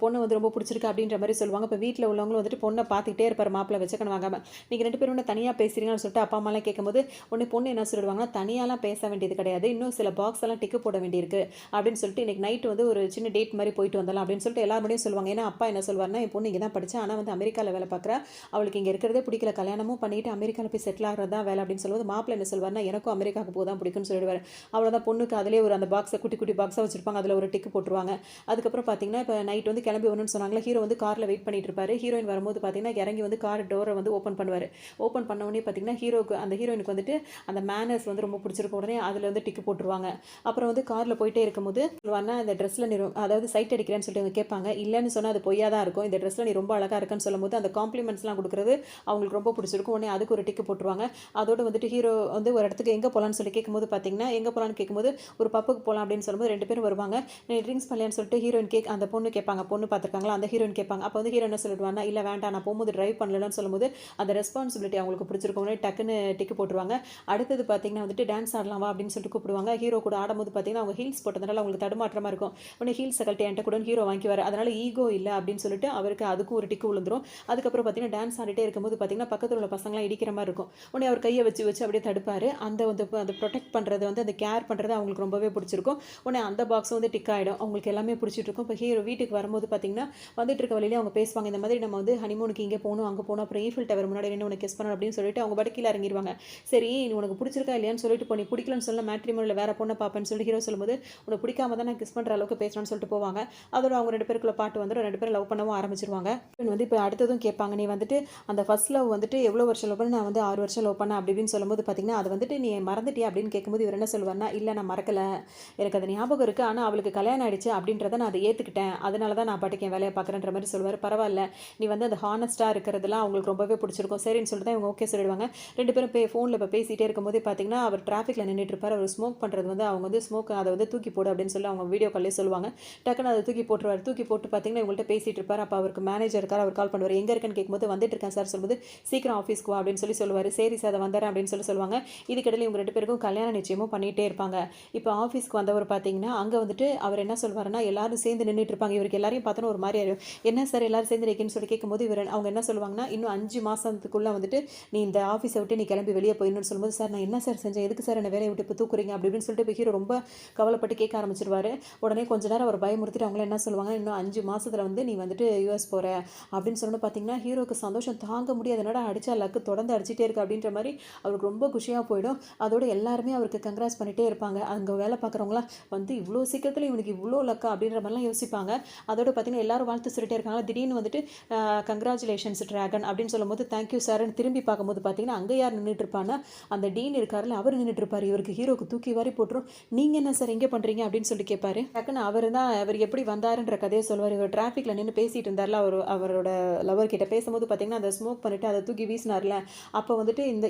பொண்ணு வந்து ரொம்ப பிடிச்சிருக்கு அப்படின்ற மாதிரி சொல்லுவாங்க. இப்போ வீட்டில் உள்ளவங்களும் வந்துட்டு பொண்ணை பார்த்துக்கிட்டே இருப்பார் மாப்பிள்ளை வச்சுக்கணும் வாங்காமல். நீங்கள் 2 பேரும் தனியாக பேசுகிறீங்கன்னு போகலான்னு சொல்லிட்டு அப்பா அம்மாலாம் கேட்கும்போது உடனே பொண்ணு என்ன சொல்லிடுவாங்கன்னா, தனியாலாம் பேச வேண்டியது கிடையாது, இன்னும் சில பாக்ஸ் எல்லாம் டிக்கு போட வேண்டியிருக்கு அப்படின்னு சொல்லிட்டு இன்னைக்கு நைட் வந்து ஒரு சின்ன டேட் மாதிரி போயிட்டு வந்தலாம் அப்படின்னு சொல்லிட்டு எல்லாரும் முன்னாடியும் சொல்லுவாங்க. ஏன்னா அப்பா என்ன சொல்வாருன்னா, என் பொண்ணு இங்கே தான் படிச்சா, ஆனால் வந்து அமெரிக்காவில் வேலை பார்க்குறா, அவளுக்கு இங்கே இருக்கிறதே பிடிக்கல, கல்யாணமும் பண்ணிட்டு அமெரிக்காவில் போய் செட்டில் ஆகிறது தான் வேலை அப்படின்னு சொல்லும்போது மாப்பிள்ளை என்ன சொல்வாருன்னா, எனக்கும் அமெரிக்காவுக்கு போக தான் பிடிக்கும்னு சொல்லிடுவார். அவ்வளோதான், பொண்ணுக்கு அதிலே ஒரு அந்த பாக்ஸை குட்டி குட்டி பாக்ஸாக வச்சிருப்பாங்க, அதில் ஒரு டிக்கு போட்டுருவாங்க. அதுக்கப்புறம் பார்த்தீங்கன்னா இப்போ நைட் வந்து கிளம்பி வரணும்னு சொன்னாங்களா, ஹீரோ வந்து காரில் வெயிட் பண்ணிட்டு இருப்பாரு. ஹீரோயின் வரும்போது பார்த்தீங்கன்னா இறங்கி வந்து கார் டோரை வந்து ஓப்பன் பண்ணுவார். ஓப்பன் பண்ண உடனே பார்த்தீங்கன்னா அந்த ஹீரோயினுக்கு வந்துட்டு அந்த மேனர்ஸ் வந்து ரொம்ப பிடிச்சிருக்க உடனே அதில் வந்து டிக்கு போட்டுருவாங்க. அப்புறம் வந்து காரில் போயிட்டே இருக்கும்போது சொல்லுவாருன்னா, இந்த ட்ரெஸ்ஸில் நீ அதாவது சைட் அடிக்கிறேன்னு சொல்லிட்டு அவங்க கேட்பாங்க. இல்லைன்னு சொன்னால் அது பொய்யா தான் இருக்கும், இந்த ட்ரெஸ்ஸில் நீ ரொம்ப அழகாக இருக்குன்னு சொல்லும்போது அந்த காம்ப்ளிமெண்ட்ஸ்லாம் கொடுக்குறது அவங்களுக்கு ரொம்ப பிடிச்சிருக்கும். உடனே அதுக்கு ஒரு டிக்கு போட்டுருவாங்க. அதோடு வந்துட்டு ஹீரோ வந்து ஒரு இடத்துக்கு எங்கே போகலான்னு சொல்லி கேட்கும்போது பார்த்தீங்கன்னா, எங்கே போகலான்னு கேட்கும்போது ஒரு பப்புக்கு போகலாம் அப்படின்னு சொல்லும்போது 2 பேரும் வருவாங்க. நீ ட்ரிங்க்ஸ் பண்ணலையான்னு சொல்லிட்டு ஹீரோயின் அந்த பொண்ணு கேட்பாங்க, பொண்ணு பார்த்துருக்காங்களா அந்த ஹீரோயின் கேட்பாங்க. அப்போ வந்து ஹீரோ என்ன சொல்லிடுவாங்கன்னா, இல்லை வேண்டாம், நான் போகும்போது ட்ரைவ் பண்ணலன்னு சொல்லும்போது அந்த ரெஸ்பான்சிபிலிட்டி அவங்களுக்கு பிடிச்சிருக்கும், டக்குன்னு டிக்கு போட்டுருவாங்க. அடுத்தது பார்த்தீங்கன்னா வந்துட்டு டான்ஸ் ஆடலாம் வா அப்படின்னு சொல்லிட்டு கூப்பிடுவாங்க. ஹீரோ கூட ஆடும்போது பார்த்தீங்கன்னா அவங்க ஹீல்ஸ் போட்டதுனால அவங்களுக்கு தடுமாற்றமாக இருக்கும். உடனே ஹீல்ஸை கழட்டி என்கிட்ட கூட ஹீரோ வாங்கிக்குவார். அதனால ஈகோ இல்லை அப்படின்னு சொல்லிட்டு அவருக்கு அதுக்கும் ஒரு டிக்கு விழுந்துரும். அதுக்கப்புறம் பார்த்தீங்கன்னா டான்ஸ் ஆடிட்டே இருக்கும்போது பார்த்தீங்கன்னா பக்கத்தில் உள்ள பசங்களாம் இடிக்கிற மாதிரி இருக்கும். உடனே அவர் கையை வச்சு வச்சு அப்படியே தடுப்பார். அந்த வந்து அந்த ப்ரொடெக்ட் பண்ணுறது வந்து அந்த கேர் பண்ணுறது அவங்களுக்கு ரொம்பவே பிடிச்சிருக்கும். உடனே அந்த பாக்ஸ் வந்து டிக் ஆகிடும், அவங்களுக்கு எல்லாமே பிடிச்சிட்டு இருக்கும். இப்போ ஹீரோ வீட்டுக்கு வரும்போது பார்த்தீங்கன்னா வந்துட்டு இருக்க வழியிலே அவங்க பேசுவாங்க, இந்த மாதிரி நம்ம வந்து ஹனிமூனுக்கு இங்கே போகணும் அங்கே போகணும், அப்புறம் ஈஃபில் டவர் முன்னாடி நின்று உனக்கு கிஸ் பண்ணணும் அப்படின்னு சொல்லிட்டு அவங்க படி கீழே இறங்கிடுவாங்க. சரி உனக்கு பிடிச்சிருக்கா இல்லையான்னு சொல்லிட்டு நீ பிடிக்கலன்னு சொல்ல மேட்ரிமோனியில் வேற பொண்ணை பார்ப்பேன்னு சொல்லி ஹீரோ சொல்லும்போது, உனக்கு பிடிக்காம தான் நான் கிஸ் பண்ணுற அளவுக்கு பேசுகிறேன்னு சொல்லிட்டு போவாங்க. அதோட அவங்க 2 பேருக்குள்ள பாட்டு வந்துடும், 2 பேரும் லவ் பண்ணவும் ஆரம்பிச்சிருவாங்க. வந்து இப்போ அடுத்ததும் கேட்பாங்க, நீ வந்துட்டு அந்த ஃபர்ஸ்ட் லவ் வந்துட்டு எவ்வளோ வருஷம் லவ் பண்ண, நான் வந்து 6 வருஷம் லவ் பண்ணேன் அப்படி இப்படின்னு சொல்லும்போது பார்த்தீங்கன்னா, அது வந்துட்டு நீ மறந்துட்டியா அப்படின்னு கேட்கும்போது இவர் என்ன சொல்லுவார்னா, இல்லை நான் மறக்கலை, எனக்கு அது ஞாபகம் இருக்குது, ஆனால் அவளுக்கு கல்யாணம் ஆயிடுச்சு அப்படின்றத நான் அதை ஏற்றுக்கிட்டேன், அதனால தான் நான் பாட்டுக்கு என் வேலையை பார்க்குறேன்ற மாதிரி சொல்லுவார். பரவாயில்ல, நீ வந்து அந்த ஹானஸ்ட்டாக இருக்கிறதுலாம் அவங்களுக்கு ரொம்பவே பிடிச்சிருக்கும், சரின்னு சொல்லிட்டு தான் இவங்க ஓகே சொல்லிடுவாங்க. 2 பேரும் ஃபோனில் இப்போ பேசிகிட்டே இருக்கும்போது பார்த்தீங்கன்னா அவர் டிராஃபிக்கில் நின்றுட்டு இருப்பார். அவர் ஸ்மோக் பண்ணுறது வந்து அவங்க வந்து ஸ்மோக் அதை வந்து தூக்கி போடு அப்படின்னு சொல்லி அவங்க வீடியோ கால்லே சொல்லுவாங்க. டக்குன்னு அதை தூக்கி போட்டுருவார். தூக்கி போட்டு பார்த்தீங்கன்னா இவங்கள்ட்ட பேசிகிட்டு இருப்பார். அப்போ அவருக்கு மேனேஜர் இருக்கார், அவர் கால் பண்ணுவார். எங்கே இருக்குன்னு கேட்கும்போது வந்துட்டு இருக்கேன் சார் சொல்லும்போது, சீக்கிரம் ஆஃபீஸ்க்கு வா அப்படின்னு சொல்லி சொல்லுவார். சரி சார் அதை வந்துடுறேன் அப்படின்னு சொல்லி சொல்லுவாங்க. இதுக்கிடையில் இவங்க 2 பேருக்கும் கல்யாண நிச்சயமும் பண்ணிகிட்டே இருப்பாங்க. இப்போ ஆஃபீஸ்க்கு வந்தவர் பார்த்தீங்கன்னா அங்கே வந்துட்டு அவர் என்ன சொல்வாருன்னா, எல்லாரும் சேர்ந்து நின்றுட்டு இருப்பாங்க. இவருக்கு எல்லாரையும் பார்த்தோன்னா ஒரு மாதிரி ஆயிடும். என்ன சார் எல்லாரும் சேர்ந்து நிற்கன்னு சொல்லி கேட்கும்போது அவங்க என்ன சொல்லுவாங்கன்னா, இன்னும் 5 மாதத்துக்குள்ளே வந்துட்டு நீ இந்த ஆஃபீஸை விட்டு நீ கிளம்பி வெளியே போயிடணும்னு சொல்லும்போது, சார் நான் என்ன சார் செஞ்சேன், எதுக்கு சார் என்ன வேலையை விட்டு இப்போ தூக்குறீங்க அப்படி இப்படின்னு சொல்லிட்டு இப்போ ஹீரோ ரொம்ப கவலைப்பட்டு கேட்க ஆரம்பிச்சிருவாரு. உடனே கொஞ்ச நேரம் அவர் பயமுறுத்திட்டு அவங்கள என்ன சொல்லுவாங்க, இன்னும் 5 மாதத்தில் வந்து நீ வந்துட்டு யூஎஸ் போகிற அப்படின்னு சொல்லிட்டு பார்த்தீங்கன்னா ஹீரோக்கு சந்தோஷம் தாங்க முடியாது. என்னடா அடிச்சா லக்கு தொடர்ந்து அடிச்சிட்டே இருக்கு அப்படின்ற மாதிரி அவருக்கு ரொம்ப குஷியாக போயிடும். அதோட எல்லாருமே அவருக்கு கங்க்ராஸ் பண்ணிகிட்டே இருப்பாங்க. அங்கே வேலை பார்க்குறவங்களாம் வந்து இவ்வளோ சீக்கிரத்தில் இவனுக்கு இவ்வளோ லக்கா அப்படின்ற மாதிரிலாம் யோசிப்பாங்க. அதோட பார்த்தீங்கன்னா எல்லாரும் வாழ்த்து சொல்லிட்டே இருக்காங்க. திடீர்னு வந்துட்டு கங்க்ராச்சுலேஷன்ஸ் ட்ராகன் அப்படின்னு சொல்லும்போது தேங்க்யூ சார்னு திரும்பி பார்க்கும்போது பார்த்தீங்கன்னா அங்கே யார் நின்றுட்டு இருப்பான்னா, அந்த டீன் இருக்காருல்ல அவர் நின்றுட்டு இருப்பார். இவருக்கு ஹீரோக்கு தூக்கி வாரி போட்டுரும். நீங்கள் என்ன சார் எங்கே பண்ணுறீங்க அப்படின்னு சொல்லி கேட்பாரு. டக்குன்னு அவர் எப்படி வந்தாருன்ற கதையை சொல்லுவார். இவர் டிராஃபிக்கில் நின்று பேசிட்டு இருந்தார்ல, அவரோட லவர் கிட்ட பேசும்போது பார்த்தீங்கன்னா அதை ஸ்மோக் பண்ணிட்டு அதை தூக்கி வீசினார்ல, அப்போ வந்துட்டு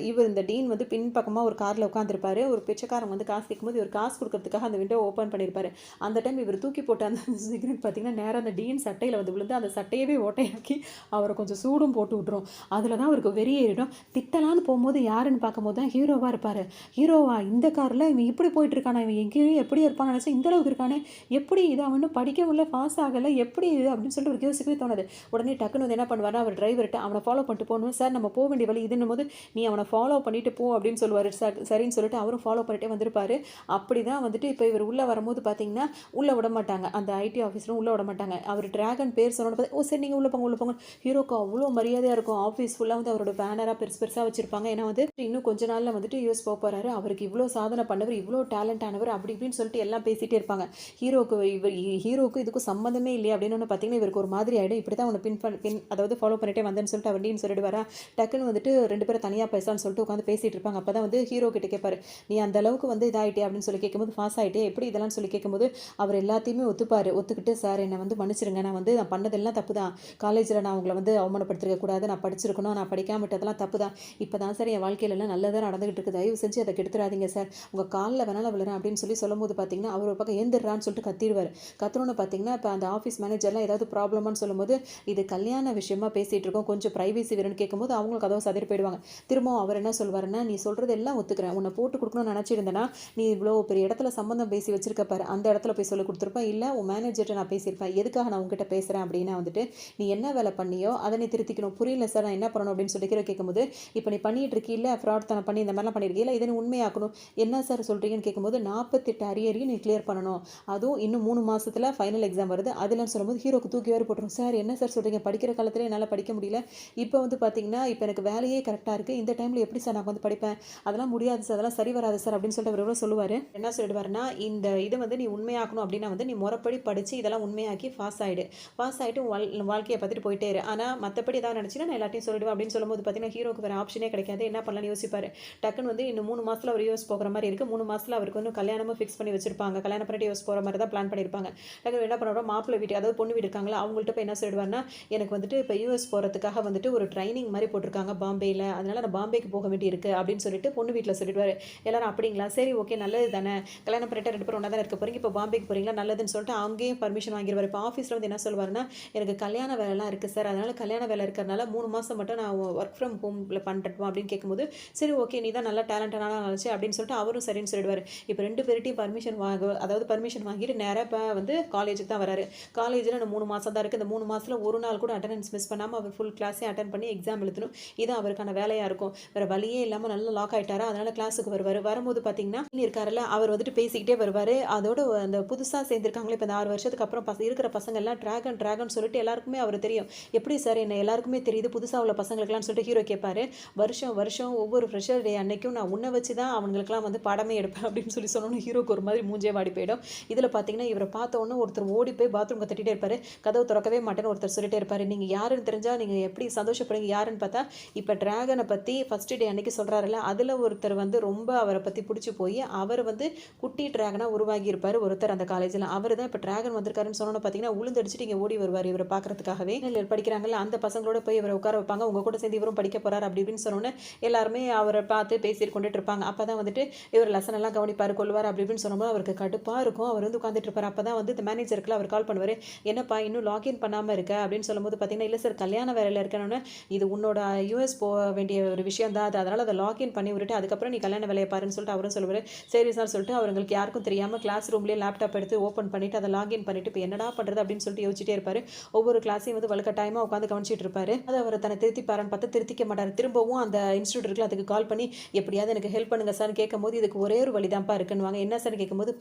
இந்த டீன் வந்து பின்பக்கமாக ஒரு காரில் உட்காந்துருப்பாரு. ஒரு பிச்சைக்காரன் வந்து காசு கேட்கும்போது இவர் காசு கொடுக்கறதுக்காக அந்த விண்டோ ஓப்பன் பண்ணியிருப்பாரு. அந்த டைம் இவர் தூக்கி போட்ட அந்த சிகரெட் பார்த்தீங்கன்னா நேராக அந்த டீன் சட்டையில் வந்து விழுந்து அந்த சட்டையவே ஓட்டையாக்கி அவரை கொஞ்சம் சூடும் போட்டு விட்டுரும். அதில் தான் அவருக்கு வெறியேறிடும். திட்டலான்னு போகும்போது யாருன்னு பார்க்கும்போது தான் ஹீரோவாக இருப்பார். ஹீரோவா இந்த காரில் இவன் இப்படி போயிட்டு இருக்கானா, இவன் எங்கேயும் எப்படி இருப்பான்னு நினச்சா இந்த அளவுக்கு இருக்கானே, எப்படி இது அவன் இன்னும் படிக்கவும் இல்லை பாஸ் ஆகலை, எப்படி இது அப்படின்னு சொல்லிட்டு ஒரு யோசிக்கவே தோணுது. உடனே டக்குன்னு வந்து என்ன பண்ணுவார்னா, அவர் டிரைவர்கிட்ட அவனை ஃபாலோ பண்ணிட்டு போகணும் சார், நம்ம போக வேண்டிய வழி இதுன்னும் போது நீ அவனை ஃபாலோ பண்ணிட்டு போ அப்படின்னு சொல்லுவார். சரின்னு சொல்லிட்டு அவரும் ஃபாலோ பண்ணிட்டே வந்திருப்பாரு. அப்படி தான் வந்துட்டு இப்போ இவர் உள்ளே வரும்போது பார்த்தீங்கன்னா உள்ளே விட மாட்டாங்க, அந்த ஐடி ஆஃபீஸரும் உள்ளே விட மாட்டாங்க. அவர் டிராகன் பேர் சொன்னோன்னு பார்த்து ஓ சரி நீங்கள் உள்ளே போங்க. ஹீரோக்கு அவ்வளோ மரியாதையாக இருக்கும். ஆஃபீஸ் ஃபுல்லாக வந்து அவரோட பேனராக பெருசாக வச்சுருப்பாங்க. ஏன்னா வந்து இன்னும் கொஞ்ச நாளில் வந்துட்டு யூஎஸ் போக போகிறாரு, அவருக்கு இவ்வளோ சாதனை பண்ணவர், இவ்வளோ டேலண்ட் ஆனவர் அப்படி இப்படின்னு சொல்லிட்டு எல்லாம் பேசிகிட்டே இருப்பாங்க. ஹீரோக்கு இதுக்கும் சம்மந்தமே இல்லையா அப்படின்னு ஒன்று பார்த்தீங்கன்னா இவருக்கு ஒரு மாதிரி ஆகிடும். இப்படி தான் அவனை அதாவது ஃபாலோ பண்ணிட்டே வந்தேன்னு சொல்லிட்டு அவர் நீன்னு சொல்லிட்டு வரா. டக்குன்னு வந்துட்டு 2 பேரும் தனியாக பேசலான்னு சொல்லிட்டு உட்காந்து பேசிகிட்டு இருப்பாங்க. அப்போ தான் வந்து ஹீரோ கிட்ட கேட்பாரு, நீ அந்த அளவுக்கு வந்து இதாகிட்டே அப்படின்னு சொல்லி கேட்கும்போது, பாஸ் ஆகிட்டே எப்படி இதெல்லாம் சொல்லி கேட்கும்போது அவர் எல்லாத்தையுமே ஒத்துக்கிட்டு சார் என்னை வந்து மன்னிச்சிருங்க, நான் பண்ணதெல்லாம் தப்பு தான், காலேஜில் நான் உங்களை வந்து அவமானப்படுத்திருக்க கூடாது, நான் படிச்சிருக்கணும், நான் படிக்காம விட்டதெல்லாம் தப்பு தான், இப்போ தான் சார் என் வாழ்க்கையிலலாம் நல்லதாக நடந்துகிட்டு இருக்குது, தயவு செஞ்சு அதை கெடுத்துறாதீங்க சார், உங்கள் காலில் வேணாலும் விழுறேன் அப்படின்னு சொல்லும்போது பார்த்தீங்கன்னா அவர் ஒரு பக்கம் ஏந்திரான்னு சொல்லிட்டு கத்திடுவார். கத்துறோன்னு பார்த்தீங்கன்னா இப்போ அந்த ஆஃபீஸ் மேனேஜர்லாம் ஏதாவது ப்ராப்ளமானு சொல்லும்போது இது கல்யாண விஷயமா பேசிகிட்டு இருக்கோம், கொஞ்சம் ப்ரைவேசி வேணும்னு கேட்கும்போது அவங்களுக்கு கதவை சதிர் போயிடுவாங்க. திரும்பவும் அவர் என்ன சொல்வாருன்னா, நீ சொல்கிறது எல்லாம் ஒத்துக்கிறேன், உன்னை போட்டு கொடுக்கணும்னு நினச்சிருந்தேன்னா நீ இவ்வளோ பெரிய இடத்துல சம்மந்தம் பேசி வச்சிருக்க பாரு, அந்த இடத்துல போய் சொல்லி கொடுத்துருப்பேன், இல்லை உன் மேனேஜர்கிட்ட நான் பேசியிருப்பேன், எதுக்காக நான் உங்ககிட்ட பேசுகிறேன் அப்படின்னா வந்துட்டு நீ என்ன வேலை பண்ணியோ அதை நீ திருத்திக்கணும், புரியல சார் நான் என்ன பண்ணணும் அப்படின்னு சொல்லி கேட்கும்போது, இப்போ இப்போ நீ பண்ணிட்டு இருக்கீல்ல, ஃப்ராட் தனம் பண்ணி இந்த மாதிரிலாம் பண்ணியிருக்கீல்ல, இதை நீ உண்மையாக்கணும். என்ன சார் சொல்கிறீங்கன்னு கேட்கும்போது 48 அரியரையும் நீ கிளியர் பண்ணணும், அதுவும் இன்னும் 3 மாதத்தில் ஃபைனல் எக்ஸாம் வருது அதுலன்னு சொல்லும்போது ஹீரோக்கு தூக்கி வேறு போட்டுரும். சார் என்ன சார் சொல்கிறீங்க, படிக்கிற காலத்தில் என்னால் படிக்க முடியல, இப்போ வந்து பார்த்தீங்கன்னா இப்போ எனக்கு வேலையே கரெக்டாக இருக்குது, இந்த டைமில் எப்படி சார் நான் வந்து படிப்பேன், அதெல்லாம் முடியாது சார், அதெல்லாம் சரி வராது சார் அப்படின்னு சொல்லிட்டு அவர் சொல்லுவார். என்ன சொல்லிடுவாருன்னா, இந்த இதை வந்து நீ உண்மையாக்கணும் அப்படின்னா வந்து நீ முறைப்படி படித்து இதெல்லாம் உண்மையாக்கி பாஸ் ஆகிட்டு வாழ்க்கையை பார்த்துட்டு போயிட்டே இரு. ஆனால் மற்றபடி ஏதாவது நினச்சின்னா நான் எல்லாத்தையும் சொல்லிடுவேன் அப்படின்னு சொல்லும்போது பார்த்தீங்கன்னா ஹீரோக்கு வேறு ஆப்ஷனே கிடைக்காது. என்ன பண்ணலாம்னு யோசிப்பார். டக்குன்னு வந்து இன்னும் 3 மாதத்தில் அவர் யூஎஸ் போகிற மாதிரி இருக்குது. 3 மாதத்தில் அவருக்கு வந்து கல்யாணமும் ஃபிக்ஸ் பண்ணி வச்சிருப்பாங்க. கல்யாணம் பண்ணிட்டு யூஎஸ் போகிற மாதிரி தான் பிளான் பண்ணியிருப்பாங்க. டக்குன்னு என்ன பண்ணுறோம், மாப்பிள்ளை வீட்டு அதாவது பொண்ணு வீடு இருக்காங்களா அவங்கள்ட்ட போய் என்ன சொல்லிடுவார்னா, எனக்கு வந்துட்டு இப்போ யூஎஸ் போகிறதுக்காக வந்துட்டு ஒரு ட்ரைனிங் மாதிரி போட்டிருக்காங்க பாம்பேயில், அதனால நான் பாம்பேக்கு போக வேண்டி இருக்குது அப்படின்னு சொல்லிட்டு பொண்ணு வீட்டில் சொல்லிடுவார். எல்லாரும் அப்படிங்களா, சரி ஓகே நல்லது தானே, கல்யாணம் பண்ணிட்டு 2 பேரும் ஒன்றா தான் இருக்க போகிறீங்க, இப்போ பாம்பேக்கு போகிறீங்களா, நல்லதுன்னு சொல்லிட்டு அங்கேயும் பர்மிஷன் வாங்கிடுவார். இப்போ ஆஃபீஸில் வந்து என்ன சொல்லுவார்னா, எனக்கு கல்யாண வேலைலாம் இருக்குது சார், அதனால் கல்யாண வேலை இருக்கிறதுனால 3 மாதம் மட்டும் நான் ஒர்க் ஃப்ரம் ஹோமில் பண்ணுறேன் அப்படின்னு கேட்கும்போது, சரி ஓகே நீ தான் நல்லா டேலண்டடான ஆச்சு அப்படின்னு சொல்லிட்டு அவரும் சரின்னு சொல்லிடுவார். இப்போ 2 பேர்ட்டையும் பர்மிஷன் வாங்கிட்டு நேராக இப்போ வந்து காலேஜுக்கு தான் வராரு. காலேஜில் இன்னும் 3 மாதம் தான் இருக்குது. இந்த 3 மாதத்தில் ஒரு நாள் கூட அட்டெண்டன்ஸ் மிஸ் பண்ணாமல் அவர் ஃபுல் கிளாஸே அட்டன் பண்ணி எக்ஸாம் எழுதணும். இது அவருக்கான வேலையாக இருக்கும். வேறு வழியே இல்லாமல் நல்லா லாக் ஆகிட்டாரா, அதனால் கிளாஸுக்கு வருவார். வரும்போது பார்த்தீங்கன்னா இருக்காருல்ல அவர் வந்துட்டு பேசிக்கிட்டே வருவார். அதோட அந்த புதுசாக சேர்ந்துருக்காங்களே இப்போ இந்த 6 வருஷத்துக்கு அப்புறம் இருக்கிற பசங்க எல்லாம் ட்ராகன் சொல்லிட்டு எல்லாருக்குமே அவர் தெரியும். எப்படி சார் என்ன எல்லாருக்குமே தெரியுது புதுசாக உள்ள பசங்களுக்குலாம் சொல்லிட்டு ஹீரோ கேட்பாரு. வருஷம் ஒவ்வொரு ஃப்ரெஷர் டே அன்னைக்கும் நான் உன்னை வச்சு தான் அவங்களுக்குலாம் வந்து பாடமே எடுப்பேன் அப்படின்னு சொன்னோன்னு ஹீரோக்கு ஒரு மாதிரி மூஞ்சே வாடி போயிடும். இதில் பார்த்தீங்கன்னா இவரை பார்த்த உடனே ஒருத்தர் ஓடி போய் பாத்ரூம் தட்டிகிட்டே இருப்பார். கதவு திறக்கவே மாட்டேன்னு ஒருத்தர் சொல்லிட்டே இருப்பார். நீங்கள் யாருன்னு தெரிஞ்சால் நீங்கள் எப்படி சந்தோஷப்படுங்க. யாருன்னு பார்த்தா இப்போ ட்ராகனை பற்றி ஃபஸ்ட்டு டே அன்னைக்கு சொல்கிறாருல்ல, அதில் ஒருத்தர் வந்து ரொம்ப அவரை பற்றி பிடிச்சி போய் அவர் வந்து குட்டி ட்ராகனாக உருவாகி இருப்பார் ஒருத்தர் அந்த காலேஜில். அவர் தான் இப்போ ட்ராகன் வந்திருக்காருன்னு சொன்னோன்னு பார்த்தீங்கன்னா உளுந்தடிச்சிட்டு இங்கே ஓடி வருவார் இவரை பார்க்கறதுக்காகவே. படிக்கிறாங்கல்ல அந்த பசங்களோட போய் இவரை உட்கார வைப்பாங்க. உங்கள் கூட சேர்ந்து இவரும் படிக்க போகிறார் அப்படி இப்படின்னு சொன்னோன்னே எல்லாருமே அவரை பார்த்து பேசிட்டு கொண்டுட்டு இருப்பாங்க. அப்போ தான் வந்துட்டு இவர் லெசன் எல்லாம் கவனிப்பார் கொள்வார் அப்படி இப்படின்னு சொன்னோம்னா அவருக்கு கடுப்பாக இருக்கும். அவர் வந்து உட்காந்துட்டு இருப்பார். அப்போ தான் வந்து இந்த மேனேஜருக்குலாம் அவர் கால் பண்ணுவார். என்னப்பா இன்னும் லாக்இன் பண்ணாமல் இருக்க அப்படின்னு சொல்லும்போது பார்த்தீங்கன்னா இல்லை சார் கல்யாண வேலையில் இருக்கணும்னு, இது உன்னோட யூஎஸ் போக வேண்டிய ஒரு விஷயம் தான், அதனால் அதை லாக்இன் பண்ணி விட்டுட்டு அதுக்கப்புறம் நீ கல்யாண வேலையை பாருன்னு சொல்லிட்டு அவரும் சொல்லுவார். சரி சார் சொல்லிட்டு அவங்களுக்கு யாருக்கும் தெரியாமல் கிளாஸ் ரூம்லேயே லேப்டாப் எடுத்து ஓப்பன் பண்ணிவிட்டு அதை லாக்இன் பண்ணிவிட்டு இப்போ என்னடா பண்ணுறது அப்படின்னு சொல்லிட்டு யோசிச்சுட்டே இருப்பார். ஒவ்வொரு கிளாஸையும் வந்து வலுக்கட்டாயமாக உட்காந்து கவனிச்சிட்டு இருப்பார். அதை அவர் தன்னை திருத்திப்பாரான்னு பார்த்து திருத்திக்க மாட்டார். திரும்பவும் அந்த இன்ஸ்டியூட் இருக்குல்ல அதுக்கு கால் பண்ணி எப்படியாவது எனக்கு ஹெல்ப் பண்ணுங்க சார்னு கேட்கும்போது இதுக்கு ஒரே ஒரு வழி தான்ப்பா இருக்குன்னுவாங்க. என்ன சார் கேட்கும்போது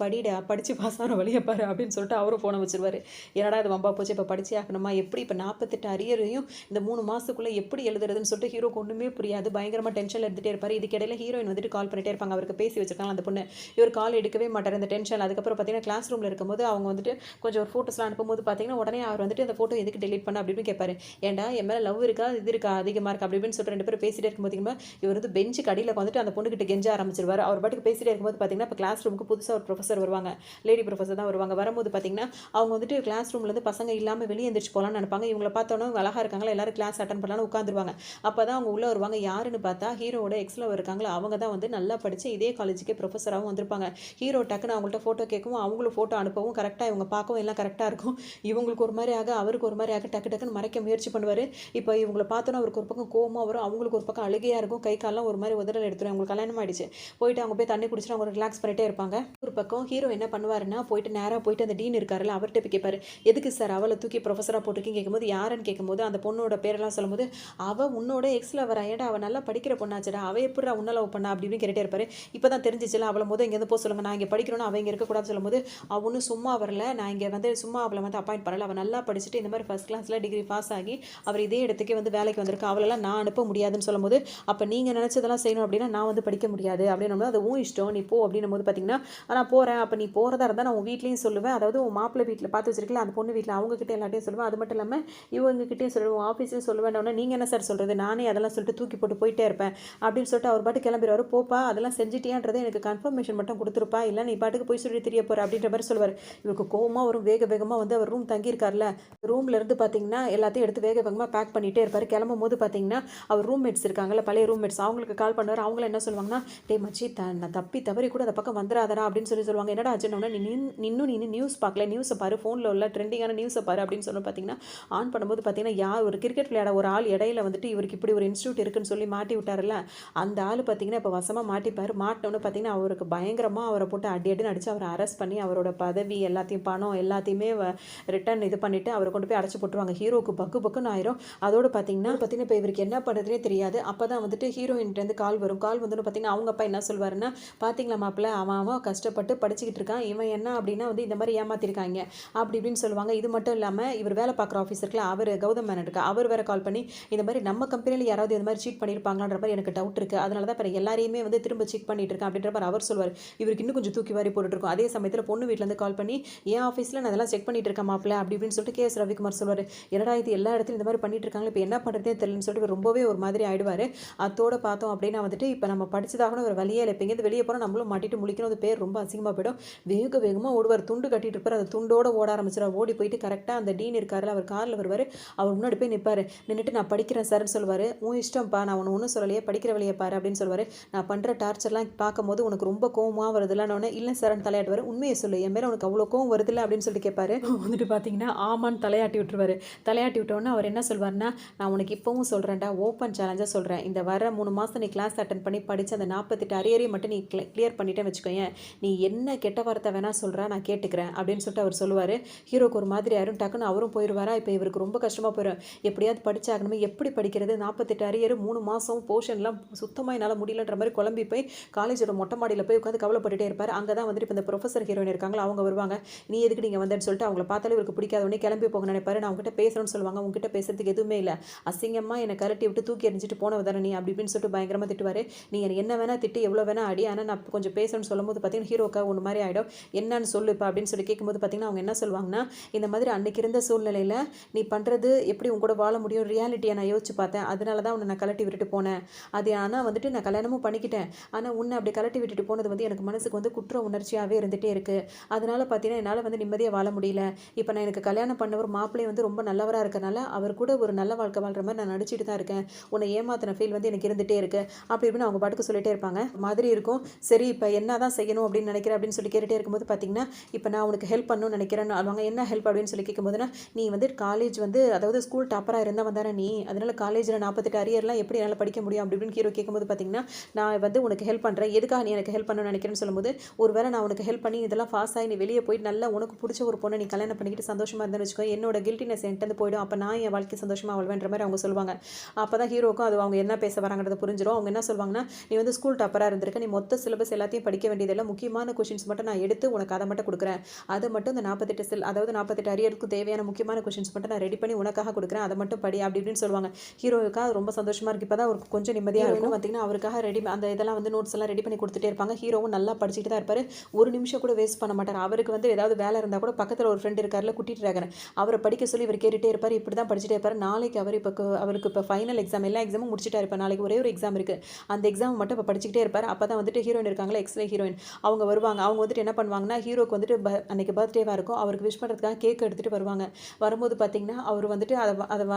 படிச்சு பாஸ் ஆன வழியை பாரு அப்படின்னு சொல்லிட்டு அவரும் ஃபோனை வச்சிருவார். என்னடா இது வம்பா போச்சு, இப்போ படிச்சே ஆகணுமா, எப்படி இப்போ 48 அரியரையும் இந்த 3 மாதத்துக்குள்ளே எப்படி எழுதுறதுன்னு சொல்லிட்டு ஹீரோக்கு ஒன்றுமே புரியாது. பயங்கரமாக டென்ஷனில் எடுத்துகிட்டே இருப்பார். இதுக்கிடையில ஹீரோயின் வந்துட்டு கால் பண்ணிட்டே இருப்பாங்க. அவருக்கு பேசி வச்சிருக்காங்க அந்த பொண்ணு. இவர் கால் எடுக்கவே மாட்டார் இந்த டென்ஷன். அதுக்கப்புறம் பார்த்தீங்கன்னா கிளாஸ் ரூமில் இருக்கும்போது அவங்க வந்துட்டு கொஞ்சம் ஒரு ஃபோட்டோஸ்லாம் அனுப்பும்போது பார்த்தீங்கன்னா உடனே அவர் வந்துட்டு அந்த ஃபோட்டோ எதுக்கு டெலிட் பண்ண அப்படின்னு கேட்பாரு. ஏன்டா என் மேலே லவ் இருக்கா இது இருக்கா அதிகமாக இருக்கா அப்படி இப்படின்னு சொல்லிட்டு 2 பேரும் பேசிட்டே இருக்கும்போது இவர் வந்து பெஞ்சு கடியில் வந்துட்டு அந்த பொண்ணுகிட்ட கெஞ்ச ஆரம்பிச்சிருவார். அவர் பாட்டுக்கு பேசிட்டே இருக்கும்போது பார்த்தீங்கன்னா இப்போ கிளாஸ் ரூமுக்கு புதுசாக ஒரு ப்ரொஃபஸர் வருவாங்க. லேடி ப்ரொஃபஸர் தான் வருவாங்க. வரும்போது பார்த்தீங்கன்னா அவங்க வந்துட்டு கிளாஸ் ரூம்லேருந்து பசங்க இல்லாமல் வெளியே எந்திரிச்சு போகலான்னு நினைப்பாங்க. இவங்களை பார்த்தோன்னா அவங்க அழகாக இருக்காங்களா எல்லாரும் கிளாஸ் அட்டன் பண்ணலான்னு உட்காந்துருவாங்க. அப்போ தான் அவங்க உள்ளே வருவாங்க. யாருன்னு பார்த்தா ஹீரோட எக்ஸில் இருக்காங்களா அவங்க தான் வந்து நல்லா படித்து இதே காலேஜுக்கே ப்ரொஃபஸராகவும் வந்திருப்பாங்க. ஹீரோ டக்குன்னு அவங்கள்ட்ட ஃபோட்டோ கேட்கவும் அவங்களும் ஃபோட்டோ அனுப்பவும் கரெக்டாக இவங்க பார்க்கவும் எல்லாம் கரெக்டாக இருக்கும். இவங்களுக்கு ஒரு மாதிரி ஆக அவருக்கு ஒரு மாதிரி ஆக டக்குன்னு மறைக்க முயற்சி பண்ணுவார். இப்போ இவங்களை பார்த்தோன்னா அவருக்கு ஒரு பக்கம் கோவமாக வரும், அவங்களுக்கு ஒரு பக்கம் அழுகையாக இருக்கும், கை காலெலாம் ஒரு மாதிரி உதறல் எடுத்துரும். அவங்களுக்கு கல்யாணம் ஆயிடுச்சு. போயிட்டு அவங்க போய் தண்ணி குடிச்சிட்டு அவங்க ரிலாக்ஸ் பண்ணிட்டே இருப்பாங்க. ஒரு பக்கம் ஹீரோ என்ன பண்ணுவாருன்னா போயிட்டு நேராக போயிட்டு அந்த டீன் இருக்காருல்ல அவர்கிட்ட போய் கேட்பாரு. எதுக்கு சார் அவளை தூக்கி ப்ரொஃபஸராக போட்டிருக்கீங்க கேட்கும்போது யாருன்னு கேட்கும்போது அந்த பொண்ணோட பேரெல்லாம் சொல்லும்போது அவள் உன்னோட எக்ஸில் வரா, ஏடா அவள் நல்லா படிக்கிற பொண்ணாச்சடா, அவள் எப்படி உன்ன லவ் பண்ணா அப்படி இப்படின்னு கேட்டே இருப்பாரு. இப்போ தான் தெரிஞ்சிச்சுல அவளை போது இங்கேருந்து போக சொல்லுங்கள், நான் இங்கே படிக்கணும்னு அவள் இங்கே இருக்கக்கூடாதுன்னு சொல்லும்போது அவள் ஒன்றும் சும்மா வரல, நான் இங்கே வந்து சும்மா அவளை வந்து அப்பாயிண்ட் பண்ணல, அவள் நல்லா படிச்சுட்டு இந்த மாதிரி ஃபஸ்ட் கிளாஸில் டிகிரி பாஸ் ஆகி அவர் இதே இடத்துக்கே வந்து வேலைக்கு வந்திருக்கா, அவளெல்லாம் நான் அனுப்ப முடியாதுன்னு சொல்லும்போது அப்போ நீங்கள் நினச்சதெல்லாம் செய்யணும் அப்படின்னா நான் வந்து படிக்க முடியாது அப்படின்னு அது உன் இஷ்டம் நீ போ அப்படின்னும் போது பார்த்தீங்கன்னா நான் போகிறேன். அப்போ நீ போகிறதா இருந்தால் நான் உன் வீட்லேயும் சொல்லுவேன், அதாவது உன் மாப்பிள்ளை வீட்டில் பார்த்து வச்சிருக்கல அந்த பொண்ணு வீட்டில் அவங்ககிட்ட எல்லாத்தையும் சொல்லுவேன், அது மட்டும் இல்லாமல் இவங்ககிட்டையும் சொல்லுவேன், ஆஃபீஸ்லையும் சொல்லுவேன். நீங்கள் என்ன சார் சொல்கிறது, நானே அதெல்லாம் சொல்லிட்டு தூக்கி போட்டு போயிட்டே இருப்பேன் அப்படின்னு சொல்லிட்டு அவர் பாட்டு கிளம்பிடுவார். போப்பா அதெல்லாம் செஞ்சிட்டியான்றதை எனக்கு கன்ஃபர்மேஷன் மட்டும் கொடுத்துருப்பா, இல்லை நீ பாட்டுக்கு போய் சொல்லி தெரிய போகிற அப்படின்ற மாதிரி சொல்லுவார். இவருக்கு கோவமாக வரும். வேகமாக வந்து அவர் ரூம் தங்கியிருக்காருல ரூம்லேருந்து பார்த்தீங்கன்னா எல்லாத்தையும் எடுத்து வேகமாக பேக் பண்ணிகிட்டே இருப்பார். கிளம்பும் போது பார்த்தீங்கன்னா அவர் ரூம்மேட்ஸ் இருக்காங்கல்ல பழைய ரூம்மேட்ஸ் அவங்களுக்கு கால் பண்ணுவார். அவங்கள என்ன சொல்லுவாங்கன்னா டே மச்சி நான் தவறி கூட அந்த பக்கம் வந்துடாதரா அப்படின்னு சொல்லுவாங்க. என்னடா ஆச்சுன்னா நீ நியூஸ் பார்க்கல, நியூஸை பாரு, ஃபோனில் உள்ள ட்ரெண்டிங்கான நியூஸை பாரு அப்படின்னு சொல்லி பார்த்தீங்கன்னா ஆன் பண்ணும்போது பார்த்தீங்கன்னா யார் ஒரு கிரிக்கெட் விளையாட ஒரு ஆள் இடையில வந்துட்டு இவருக்கு இப்படி ஒரு இன்ஸ்டியூட் இருக்குன்னு சொல்லி மாட்டி விட்டார்ல அந்த ஆள் பார்த்தீங்கன்னா இப்போ வசமாக மாட்டிப்பார். மாட்டினோன்னு பார்த்தீங்கன்னா அவருக்கு பயங்கரமாக அவரை போட்டு அடின்னு அடித்து அவரை அரெஸ்ட் பண்ணி அவரோட பதவி எல்லாத்தையும் பணம் எல்லாத்தையுமே ரிட்டர்ன் இது பண்ணிவிட்டு அவரை கொண்டு போய் அடைச்சி போட்டுருவாங்க. ஹீரோக்கு பக்குன்னு ஆயிரும். அதோடு பார்த்தீங்கன்னா இப்போ இவருக்கு என்ன பண்ணுறதுனே தெரியாது. இருக்காது. அப்போ தான் வந்துட்டு ஹீரோயின்ட்டேருந்து கால் வரும். கால் வந்துன்னு பார்த்தீங்கன்னா, அவங்க அப்பா என்ன சொல்வாருன்னா, "பார்த்தீங்களா மாப்பிள, அவன் அவன் கஷ்டப்பட்டு படிச்சுக்கிட்டு இருக்கான். இவன் என்ன அப்படின்னா வந்து இந்த மாதிரி ஏமாத்திருக்காய்ங்க." அப்படி இப்படின்னு சொல்லுவாங்க. இது மட்டும் இல்லாம இவர் வேலை பார்க்குற ஆஃபீஸ் இருக்குல்ல, அவரு கௌதம் மேனன் இருக்கா, அவர் வேற கால் பண்ணி, "இந்த மாதிரி நம்ம கம்பெனில யாராவது இந்த மாதிரி சீட் பண்ணியிருப்பாங்களான்ற மாதிரி எனக்கு டவுட் இருக்கு. அதனால தான் இப்ப எல்லாரையுமே வந்து திரும்ப செக் பண்ணிட்டு இருக்கேன்." அப்படின்ற மாதிரி அவர் சொல்லுவாரு. இவருக்கு இன்னும் கொஞ்சம் தூக்கி வாரி போட்டுட்டு இருக்கும். அதே சமயத்தில பொண்ணு வீட்லேருந்து கால் பண்ணி, "என் ஆஃபீஸ்ல நான் இதெல்லாம் செக் பண்ணிட்டு இருக்கேன் மாப்பிள." அப்படி இப்படின்னு சொல்லிட்டு கே.எஸ். ரவிக்குமார் சொல்லுவாரு. "என்னடா இது எல்லா இடத்துலயும் இந்த மாதிரி பண்ணிட்டு இருக்காங்க. இப்ப என்ன பண்றதுன்னே தெரியலன்னு" சொல்லிட்டு இவர் ரொம்பவே ஒரு மாதிரி ஆயிடுவாரு. அத்தோட பார்த்தோம் அப்படின்னா வந்துட்டு, இப்ப நம்ம படிச்சதாகணும் வேற வழியே இல்ல. இப்ப இங்கேருந்து வெளிய போனா நம்மளும் மாட்டிட்டு முழிக்கணும். அது பேர் ரொம்ப அசிங்கமா போயிடும். வேக வேகமா ஓடுவார். துண்டு கட்டிட்டு இருப்பாரு. அந்த துண்டோட ஓட ஆரம்பிச்சுருவார். ஓடி போயிட்டு கரெக்ட்டா அந்த டீன் இருக்காருல்ல, அவர் கார்ல வருவாரு. அவர் முன்னாடி போய் நிப்பாரு. நின்னுட்டு, "நான் படிக்கிறேன் சார்ன்னு" சொல்லுவாரு. "உன் இஷ்டம்ப்பா. நான் உன்ன ஒண்ணும் சொல்லலையே. படிக்கிற வேலைய பாரு" அப்படின்னு சொல்லுவாரு. "நான் பண்ற டார்ச்சர்லாம் பார்க்கும்போது உனக்கு ரொம்ப கோவமா வருதுல்லன்னோனே" "இல்ல சார்ன்னு" தலையாட்டுவாரு. "உண்மைய சொல்லு. என் மேல உனக்கு அவ்வளோ கோவம் வருதுல்ல?" அப்படின்னு சொல்லிட்டு கேட்பாரு. வந்துட்டு பார்த்தீங்கன்னா, ஆமான்னு தலையாட்டி விட்டுருவாரு. தலையாட்டி விட்டோனே அவர் என்ன சொல்வாருன்னா, "நான் உனக்கு இப்பவும் சொல்றேன்டா, ஓப்பன் சேலஞ்சா சொல்றேன். இந்த வர 3 மாசம் நீ கிளாஸ் அட்டெண்ட் பண்ணி படிச்சு அந்த 48 அரியரையும் மட்டும் நீ கிளியர் பண்ணிட்டேன்னு வச்சுக்கோயேன், நீ என்ன கெட்ட வார்த்தை வேணா சொல்றா, நான் கேட்டுக்கிறேன்." அப்படின்னு சொல்லிட்டு அவர் சொல்லுவாரு. ஹீரோக்கு ஒரு மாதிரி ஆயிரும். டக்குன்னு அவரும் போயிருவாரா. இப்போ இவருக்கு ரொம்ப கஷ்டமா போயிரும். எப்படியாவது படிச்சாகணுமே, எப்படி படிக்கிறது? 48 அரியர், 3 மாசம் போர்ஷன்லாம் சுத்தமா என்னால முடியலன்ற மாதிரி குழம்பி போய் காலேஜோட மொட்டை மாடியில போய் உட்காந்து கவலைப்பட்டுட்டே இருப்பாரு. அங்க தான் வந்துட்டு இப்ப இந்த புரொஃபசர் ஹீரோயின் இருக்காங்களா, அவங்க வருவாங்க. "நீ எதுக்கு இங்க வந்தேன்னு" சொல்லிட்டு அவங்கள பார்த்தாலே இவருக்கு பிடிக்காத உடனே கிளம்பி போக நினைப்பாரு. "நான் உங்ககிட்ட பேசணும்னு" சொல்லுவாங்க. "உங்ககிட்ட பேசுறதுக்கு எதுவுமே இல்ல. அசிங்கமா என்னை கழட்டி விட்டு தூக்கி எறிஞ்சிட்டு போனவ தானே நீ" அப்படி இப்படின்னு சொல்லிட்டு பயங்கரமா திட்டுவாரு. "நீ என்ன வேணா திட்டு, எவ்வளோ வேணா அடி, ஆனா நான் கொஞ்சம் பேசணும்னு" சொல்லும்போது பார்த்தீங்கன்னா, ஹீரோக்கா ஒன்று மாதிரி ஆயிடும். "என்னன்னு சொல்லு இப்ப" அப்படின்னு சொல்லி கேட்கும்போது பார்த்தீங்கன்னா, அவங்க என்ன சொல்லுவாங்கன்னா, "இந்த மாதிரி அன்னைக்கு இருந்த சூழ்நிலையில நீ பண்றது எப்படி உன் கூட வாழ முடியும்? ரியாலிட்டியை நான் யோசிச்சு பார்த்தேன். அதனால தான் உன்னை நான் கழட்டி விட்டுட்டு போனேன். அது ஆனா வந்துட்டு நான் கல்யாணமும் பண்ணிக்கிட்டேன். ஆனா உன்னை அப்படி கழட்டி விட்டுட்டு போனது வந்து எனக்கு மனசுக்கு வந்து குற்ற உணர்ச்சியாவே இருந்துட்டே இருக்கு. அதனால பார்த்தீங்கன்னா, என்னால வந்து நிம்மதியா வாழ முடியல. இப்ப நான் எனக்கு கல்யாணம் பண்ணவர் மாப்பிள்ளை வந்து ரொம்ப நல்லவரா இருக்கனால, அவர் கூட ஒரு நல்ல வாழ்க்கை வாழ்ற மாதிரி நான் நடிச்சிட்டு தான் இருக்கேன். உன்னை ஏமாத்தின ஃபீல் வந்து எனக்கு இருந்துட்டே இருக்கு." அப்படி இப்படின்னு அவங்க பாட்டுக்கு சொல்லிட்டே இருப்பாங்க. மாதிரி இருக்கும். "சரி இப்ப என்னதான் செய்யணும் அப்படின்னு நினைக்கிறேன்?" அப்படின்னு சொல்லி கேட்டுட்டே இருக்கும்போது பார்த்தீங்கன்னா, "இப்ப நான் உனக்கு ஹெல்ப் பண்ணணும்னு நினைக்கிறேன்னு" அவங்க "என்ன ஹெல்ப்?" அப்படின்னு சொல்லி கேட்கும்போதுனா, "நீ வந்து காலேஜ் வந்து அதாவது ஸ்கூல் டாப்பரா இருந்தவன் தானே நீ. அதனால காலேஜ்ல 48 அரியர்லாம் எப்படி என்னால படிக்க முடியும்?" அப்படி இப்படின்னு ஹீரோ கேட்கும்போது பார்த்தீங்கன்னா, "நான் வந்து உனக்கு ஹெல்ப் பண்றேன். எதுக்காக நீ எனக்கு ஹெல்ப் பண்ணணும்னு நினைக்கிறேன்னு" சொல்லும்போது, "ஒருவேளை நான் உனக்கு ஹெல்ப் பண்ணி இதெல்லாம் பாஸ் ஆகி நீ வெளியே போய் நல்லா உனக்கு பிடிச்ச ஒரு பொண்ணை நீ கல்யாணம் பண்ணிக்கிட்டு சந்தோஷமா இருந்தேன்னு வச்சுக்கோ, என்னோட கில்ட்டினஸ் என்கிட்ட போயிடும். அப்ப நான் என் வாழ்க்கை சந்தோஷமா வாழ்வேன்ற மாதிரி அவங்க சொல்லுவாங்க. அப்பதான் ஹீரோக்கும் அது அவங்க என்ன பேச வராங்கன்றது புரிஞ்சிரும். அவங்க என்ன சொல்வாங்கன்னா, "நீ வந்து ஸ்கூல் டாப்பரா இருந்திருக்க. நீ மொத்த சிலபஸ் எல்லாத்தையும் படிக்க வேண்டியதில்ல. முக்கியமான கொஸ்டின்ஸ் மட்டும் நான் எடுத்து உனக்கு அதை மட்டும் கொடுக்குறேன். அது மட்டும் இந்த 48 அதாவது 48 அரியருக்கு தேவையான முக்கியமான கொஸ்டின்ஸ் மட்டும் நான் ரெடி பண்ணி உனக்காக கொடுக்குறேன். அதை மட்டும் படி." அப்படி இப்படின்னு சொல்லுவாங்க. ஹீரோவுக்கா அது ரொம்ப சந்தோஷமா இருக்கு. இப்பதான் அவருக்கு கொஞ்சம் நிம்மதியா இருக்கும். பார்த்தீங்கன்னா, அவருக்காக அந்த இதெல்லாம் வந்து நோட்ஸ் எல்லாம் ரெடி பண்ணி கொடுத்துட்டே இருப்பாங்க. ஹீரோவும் நல்லா படிச்சுட்டு தான் இருப்பாரு. ஒரு நிமிஷம் கூட வேஸ்ட் பண்ண மாட்டாரு. அவருக்கு வந்து ஏதாவது வேலை இருந்தா கூட பக்கத்துல ஒரு ஃப்ரெண்ட் இருக்காருல்ல, குட்டி டிராகன், அவரை படிக்க சொல்லி இவர் கேட்டுட்டே இருப்பாரு. இப்படி தான் படிச்சுட்டே இருப்பாரு. நாளைக்கு அவர் அவருக்கு இப்போ ஃபைனல் எக்ஸாம், எல்லா எக்ஸாமும் முடிச்சுட்டாரு. இப்போ நாளைக்கு ஒரே ஒரு எக்ஸாம் இருக்கு. அந்த எக்ஸாம் மட்டும் இப்போ படிச்சுக்கிட்டே இருப்பாரு. அப்பதான் வந்துட்டு ஹீரோயின் இருக்காங்களா, எக்ஸ்லே ஹீரோயின், அவங்க வருவாங்க. அவங்க வந்துட்டு என்ன பண்ணுவாங்கன்னா, ஹீரோக்கு வந்துட்டு அன்னைக்கு பர்த்டேவா இருக்கும். அவருக்கு விஷ் பண்றதுக்காக கேக் எடுத்துட்டு வருவாங்க. வரும்போது பார்த்தீங்கன்னா, அவர் வந்துட்டு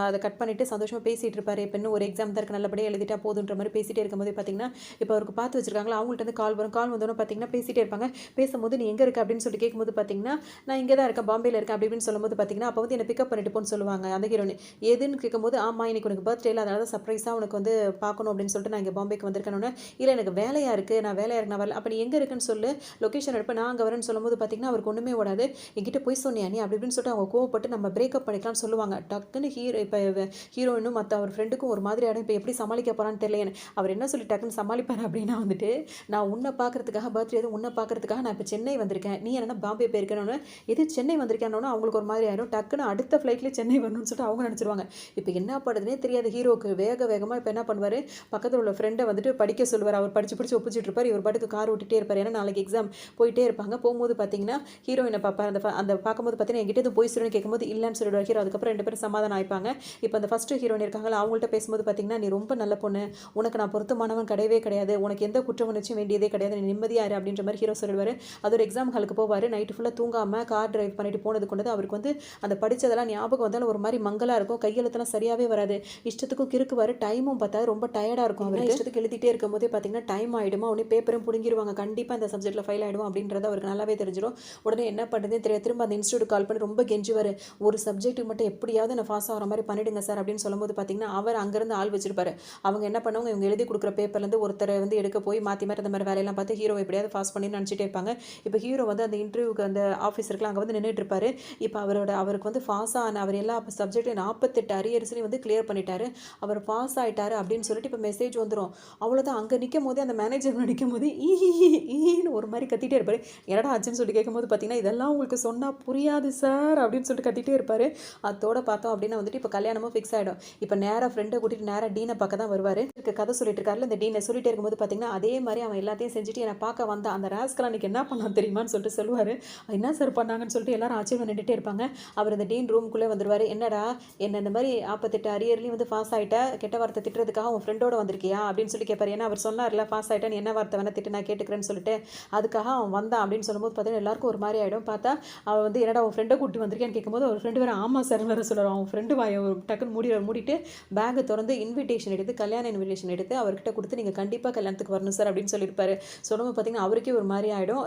அதை கட் பண்ணிட்டு சந்தோஷமா பேசிட்டு இருப்பாரு. இப்போ இன்னும் ஒரு எக்ஸாம் தான் இருக்கு, நல்லபடியா எழுதிட்டா போதுன்ற மாதிரி பேசிட்டே இருக்கும்போது பார்த்தீங்கன்னா, இப்போ அவருக்கு பார்த்து வச்சிருக்காங்களா, அவங்கள்ட்ட இருந்து கால் வரும். கால் வந்தோடனே பார்த்தீங்கன்னா பேசிட்டே இருப்பாங்க. பேசும்போது, "நீ எங்க இருக்க?" அப்படின்னு சொல்லிட்டு கேட்கும்போது பார்த்தீங்கன்னா, "நான் இங்கே தான் இருக்கேன், பாம்பேல இருக்கேன்." அப்படி இப்படின்னு சொல்லும்போது பார்த்தீங்கன்னா, அப்போ வந்து என்ன பிக்கப் பண்ணிட்டு போன்னு சொல்லுவாங்க அந்த ஹீரோயின். எதுன்னு கேட்கும்போது, "ஆமா இன்னைக்கு உனக்கு பர்த்டேல, அதனால தான் சர்ப்ரைஸா உனக்கு வந்து பார்க்கணும் அப்படின்னு சொல்லிட்டு நான் இங்கே பாம்பேக்கு வந்திருக்கேன்னு." "இல்ல எனக்கு வேலையா இருக்கு, நான் வேலையா இருக்கு, நான் வரல." "அப்ப நீ எங்க இருக்குன்னு சொல்லு, லொகேஷன் எடுப்பேன், நான் அங்கே வரேன்னு." சொல்லும்போது பார்த்தீங்கன்னா, அவருக்கு ஒண்ணுமே ஓடாது. "என்கிட்ட போய் சொன்னியா நீ?" அப்படி இப்படின்னு சொல்லிட்டு அவங்க கோவப்பட்டு, "நம்ம பிரேக்கப் பண்ணிக்கலாம்னு" சொல்லுவாங்க. டக்குன்னு ஹீரோயினும் மற்ற அவர் ஃப்ரெண்டுக்கும் ஒரு மாதிரி ஆயிடும். இப்போ எப்படி சமாளிக்க போறான்னு தெரியல. அவர் என்ன சொல்லி டக்குன்னு சமாளிப்பாரு அப்படின்னா வந்துட்டு, "நான் உன்னை பார்க்கறதுக்காக பர்த்டே எதுவும் உன்னை பார்க்கறதுக்காக நான் இப்போ சென்னை வந்திருக்கேன். நீ என்னன்னா பாம்பே போயிருக்கேன்னு." "எது சென்னை வந்திருக்கேன்னு?" அவங்களுக்கு ஒரு மாதிரி ஆயிடும். டக்குன்னு அடுத்த ஃப்ளைட்லேயே சென்னை வரணும்னு சொல்லிட்டு அவங்க நினச்சிருவாங்க. இப்போ என்ன பண்ணுறதுனே தெரியாது ஹீரோக்கு. வேக வேகமாக இப்போ என்ன பண்ணுவார், பக்கத்தில் உள்ள ஃப்ரெண்டை வந்துட்டு படிக்க சொல்லுவார். அவர் படிச்சு படிச்சு ஒப்பிச்சிட்டு இருப்பார். இவர் பாட்டுக்கு கார் ஓட்டிகிட்டே இருப்பார். ஏன்னா நாளைக்கு எக்ஸாம். போயிட்டே இருப்பாங்க. போகும்போது பார்த்தீங்கன்னா, ஹீரோயினை பார்ப்பார். அந்த பார்க்கும்போது பார்த்தீங்கன்னா, "என்கிட்ட எதுவும் போய் சொல்லுன்னு" கேட்கும்போது இல்லைன்னு சொல்லிடுவார் ஹீரோ. அதுக்கப்புறம் 2 பேரும் சமாதானம் ஆயிப்பாங்க. இப்போ அந்த ஃபர்ஸ்ட் ஹீரோயின் இருக்காங்களா, அவங்கள்ட்ட பேசும்போது பார்த்தீங்கன்னா, "நீ ரொம்ப நல்ல பொண்ணு. உனக்கு நான் பொருத்தமானவன் கிடையவே கிடையாது. உனக்கு எந்த குற்ற உணர்ச்சியும் வேண்டியதே கிடையாது. நீ நிம்மதியா இரு" அப்படின்ற மாதிரி ஹீரோ சொல்லிடுவாரு. அது ஒரு எக்ஸாம் ஹாலுக்கு போவார். நைட்டு ஃபுல்லாக தூங்காமல் கார் டிரைவ் பண்ணிட்டு போனது கொண்டது அவருக்கு வந்து அந்த படித்ததெல்லாம் ஞாபகம் வந்தாலும் ஒரு மாதிரி மங்கலாக இருக்கும். கையெழுத்தெல்லாம் சரியாகவே வராது. இஷ்டத்துக்கும் கிறுக்குவார். டைமும் பார்த்தாரு ரொம்ப டயர்டாக இருக்கும் அவருக்கு. இஷ்டத்துக்கு எழுதிட்டே இருக்கும்போதே பார்த்தீங்கன்னா டைம் ஆகிடுமா, உடனே பேப்பரும் பிடுங்கிடுவாங்க. கண்டிப்பாக இந்த சப்ஜெக்ட்டில் ஃபெயில் ஆகிடும் அப்படின்றது அவருக்கு நல்லாவே தெரிஞ்சிடும். உடனே என்ன பண்ணுறதுன்னு தெரியாது. திரும்ப அந்த இன்ஸ்டியூட் கால் பண்ணி ரொம்ப கெஞ்சுவார். "ஒரு சப்ஜெக்ட்டுக்கு மட்டும் எப்படியாவது நான் பாஸ் ஆகிற மாதிரி பண்ணிடுங்க சார்" அப்படின்னு சொல்லும்போது பார்த்தீங்கன்னா, அவர் அங்கேருந்து ஆள் வச்சிருப்பாரு. அவங்க என்ன பண்ணுவாங்க, இவங்க எழுதி கொடுக்குற பேப்பர்லேருந்து ஒருத்தரை வந்து எடுக்க போய் மாற்றி மாற்றி அந்த மாதிரி வேலையெல்லாம் பார்த்து ஹீரோ எப்படியாவது பாஸ் பண்ணி நினச்சிட்டே இருப்பாங்க. இப்போ ஹீரோ வந்து அந்த இன்டர்வியூக்கு அந்த ஆஃபீஸ் இருக்கலாம், அங்கே வந்து நின்றுட்டு இருப்பாரு. இப்போ அவருக்கு வந்து பாஸ் ஆன அவர் எல்லா சப்ஜெக்ட்லையும் 48 அரியர்ஸ்லையும் வந்து கிளியர் பண்ணிட்டாரு. அவர் பாஸ் ஆகிட்டு ஆயிட்டாரு அப்படின்னு சொல்லிட்டு இப்போ மெசேஜ் வந்துடும். அவ்வளோதான். அங்கே நிற்கும் போதே அந்த மேனேஜர் நிற்கும் போது ஈன்னு ஒரு மாதிரி கத்திட்டே இருப்பார். என்னடா ஆச்சுன்னு சொல்லி கேட்கும்போது பார்த்தீங்கன்னா, இதெல்லாம் உங்களுக்கு சொன்னால் புரியாது சார் அப்படின்னு சொல்லிட்டு கத்திட்டே இருப்பார். அதோட பார்த்தோம் அப்படின்னா வந்துட்டு இப்போ கல்யாணமும் ஃபிக்ஸ் ஆகிடும். இப்போ நேராக ஃப்ரெண்டை கூட்டிட்டு நேராக டீனை பார்க்க தான் வருவார். கதை சொல்லிட்டு இருக்காருல இந்த டீனை சொல்லிட்டே இருக்கும்போது பார்த்தீங்கன்னா, அதே மாதிரி அவன் எல்லாத்தையும் செஞ்சுட்டு என்னை பார்க்க வந்தான். அந்த ராஸ்கல் அன்னைக்கு என்ன பண்ணான் தெரியுமான்னு சொல்லிட்டு சொல்லுவார். என்ன சார் பண்ணாங்கன்னு சொல்லிட்டு எல்லாரும் ஆச்சரியம் நின்றுட்டே இருப்பாங்க. அவர் இந்த டீன் ரூமுக்குள்ளே வந்துருவார். என்னடா என்ன இந்த மாதிரி 48 அரியர்லையும் வந்து பாஸ் ஆகிட்ட, கெட்ட வார்த்தை திட்டுறதுக்காக உன் ஃப்ரெண்டோட வந்திருக்கியா அப்படின்னு சொல்லி கேட்பார். ஏன்னா அவர் சொன்னார்ல பாஸ் ஆகிட்டேன்னு, என்ன வார்த்தை வேணா திட்டு நான் கேட்டுக்கிறேன்னு சொல்லிட்டு அதுக்காக அவன் வந்தான் அப்படின்னு சொல்லும்போது பார்த்தீங்கன்னா எல்லாருக்கும் ஒரு மாதிரி ஆகிடும். பார்த்தா அவள் வந்து என்னடா உன் ஃப்ரெண்டை கூட்டி வந்திருக்கேன்னு கேட்கும்போது அவர் ஃப்ரெண்டு வேறு ஆமாம் சார் வேறு சொல்லுவார். அவன் ஃப்ரெண்டு வாய டக்குன்னு மூடிட்டு பேக்கை திறந்து இன்விடேஷன் எடுத்து கல்யாண இன்விடேஷன் எடுத்து அவர்கிட்ட கொடுத்து நீங்கள் கண்டிப்பாக கல்யாணத்துக்கு வரணும் சார் அப்படின்னு சொல்லியிருப்பாரு. சொல்லும்போது பார்த்தீங்கன்னா அவருக்கே ஒரு மாதிரி ஆகிடும்.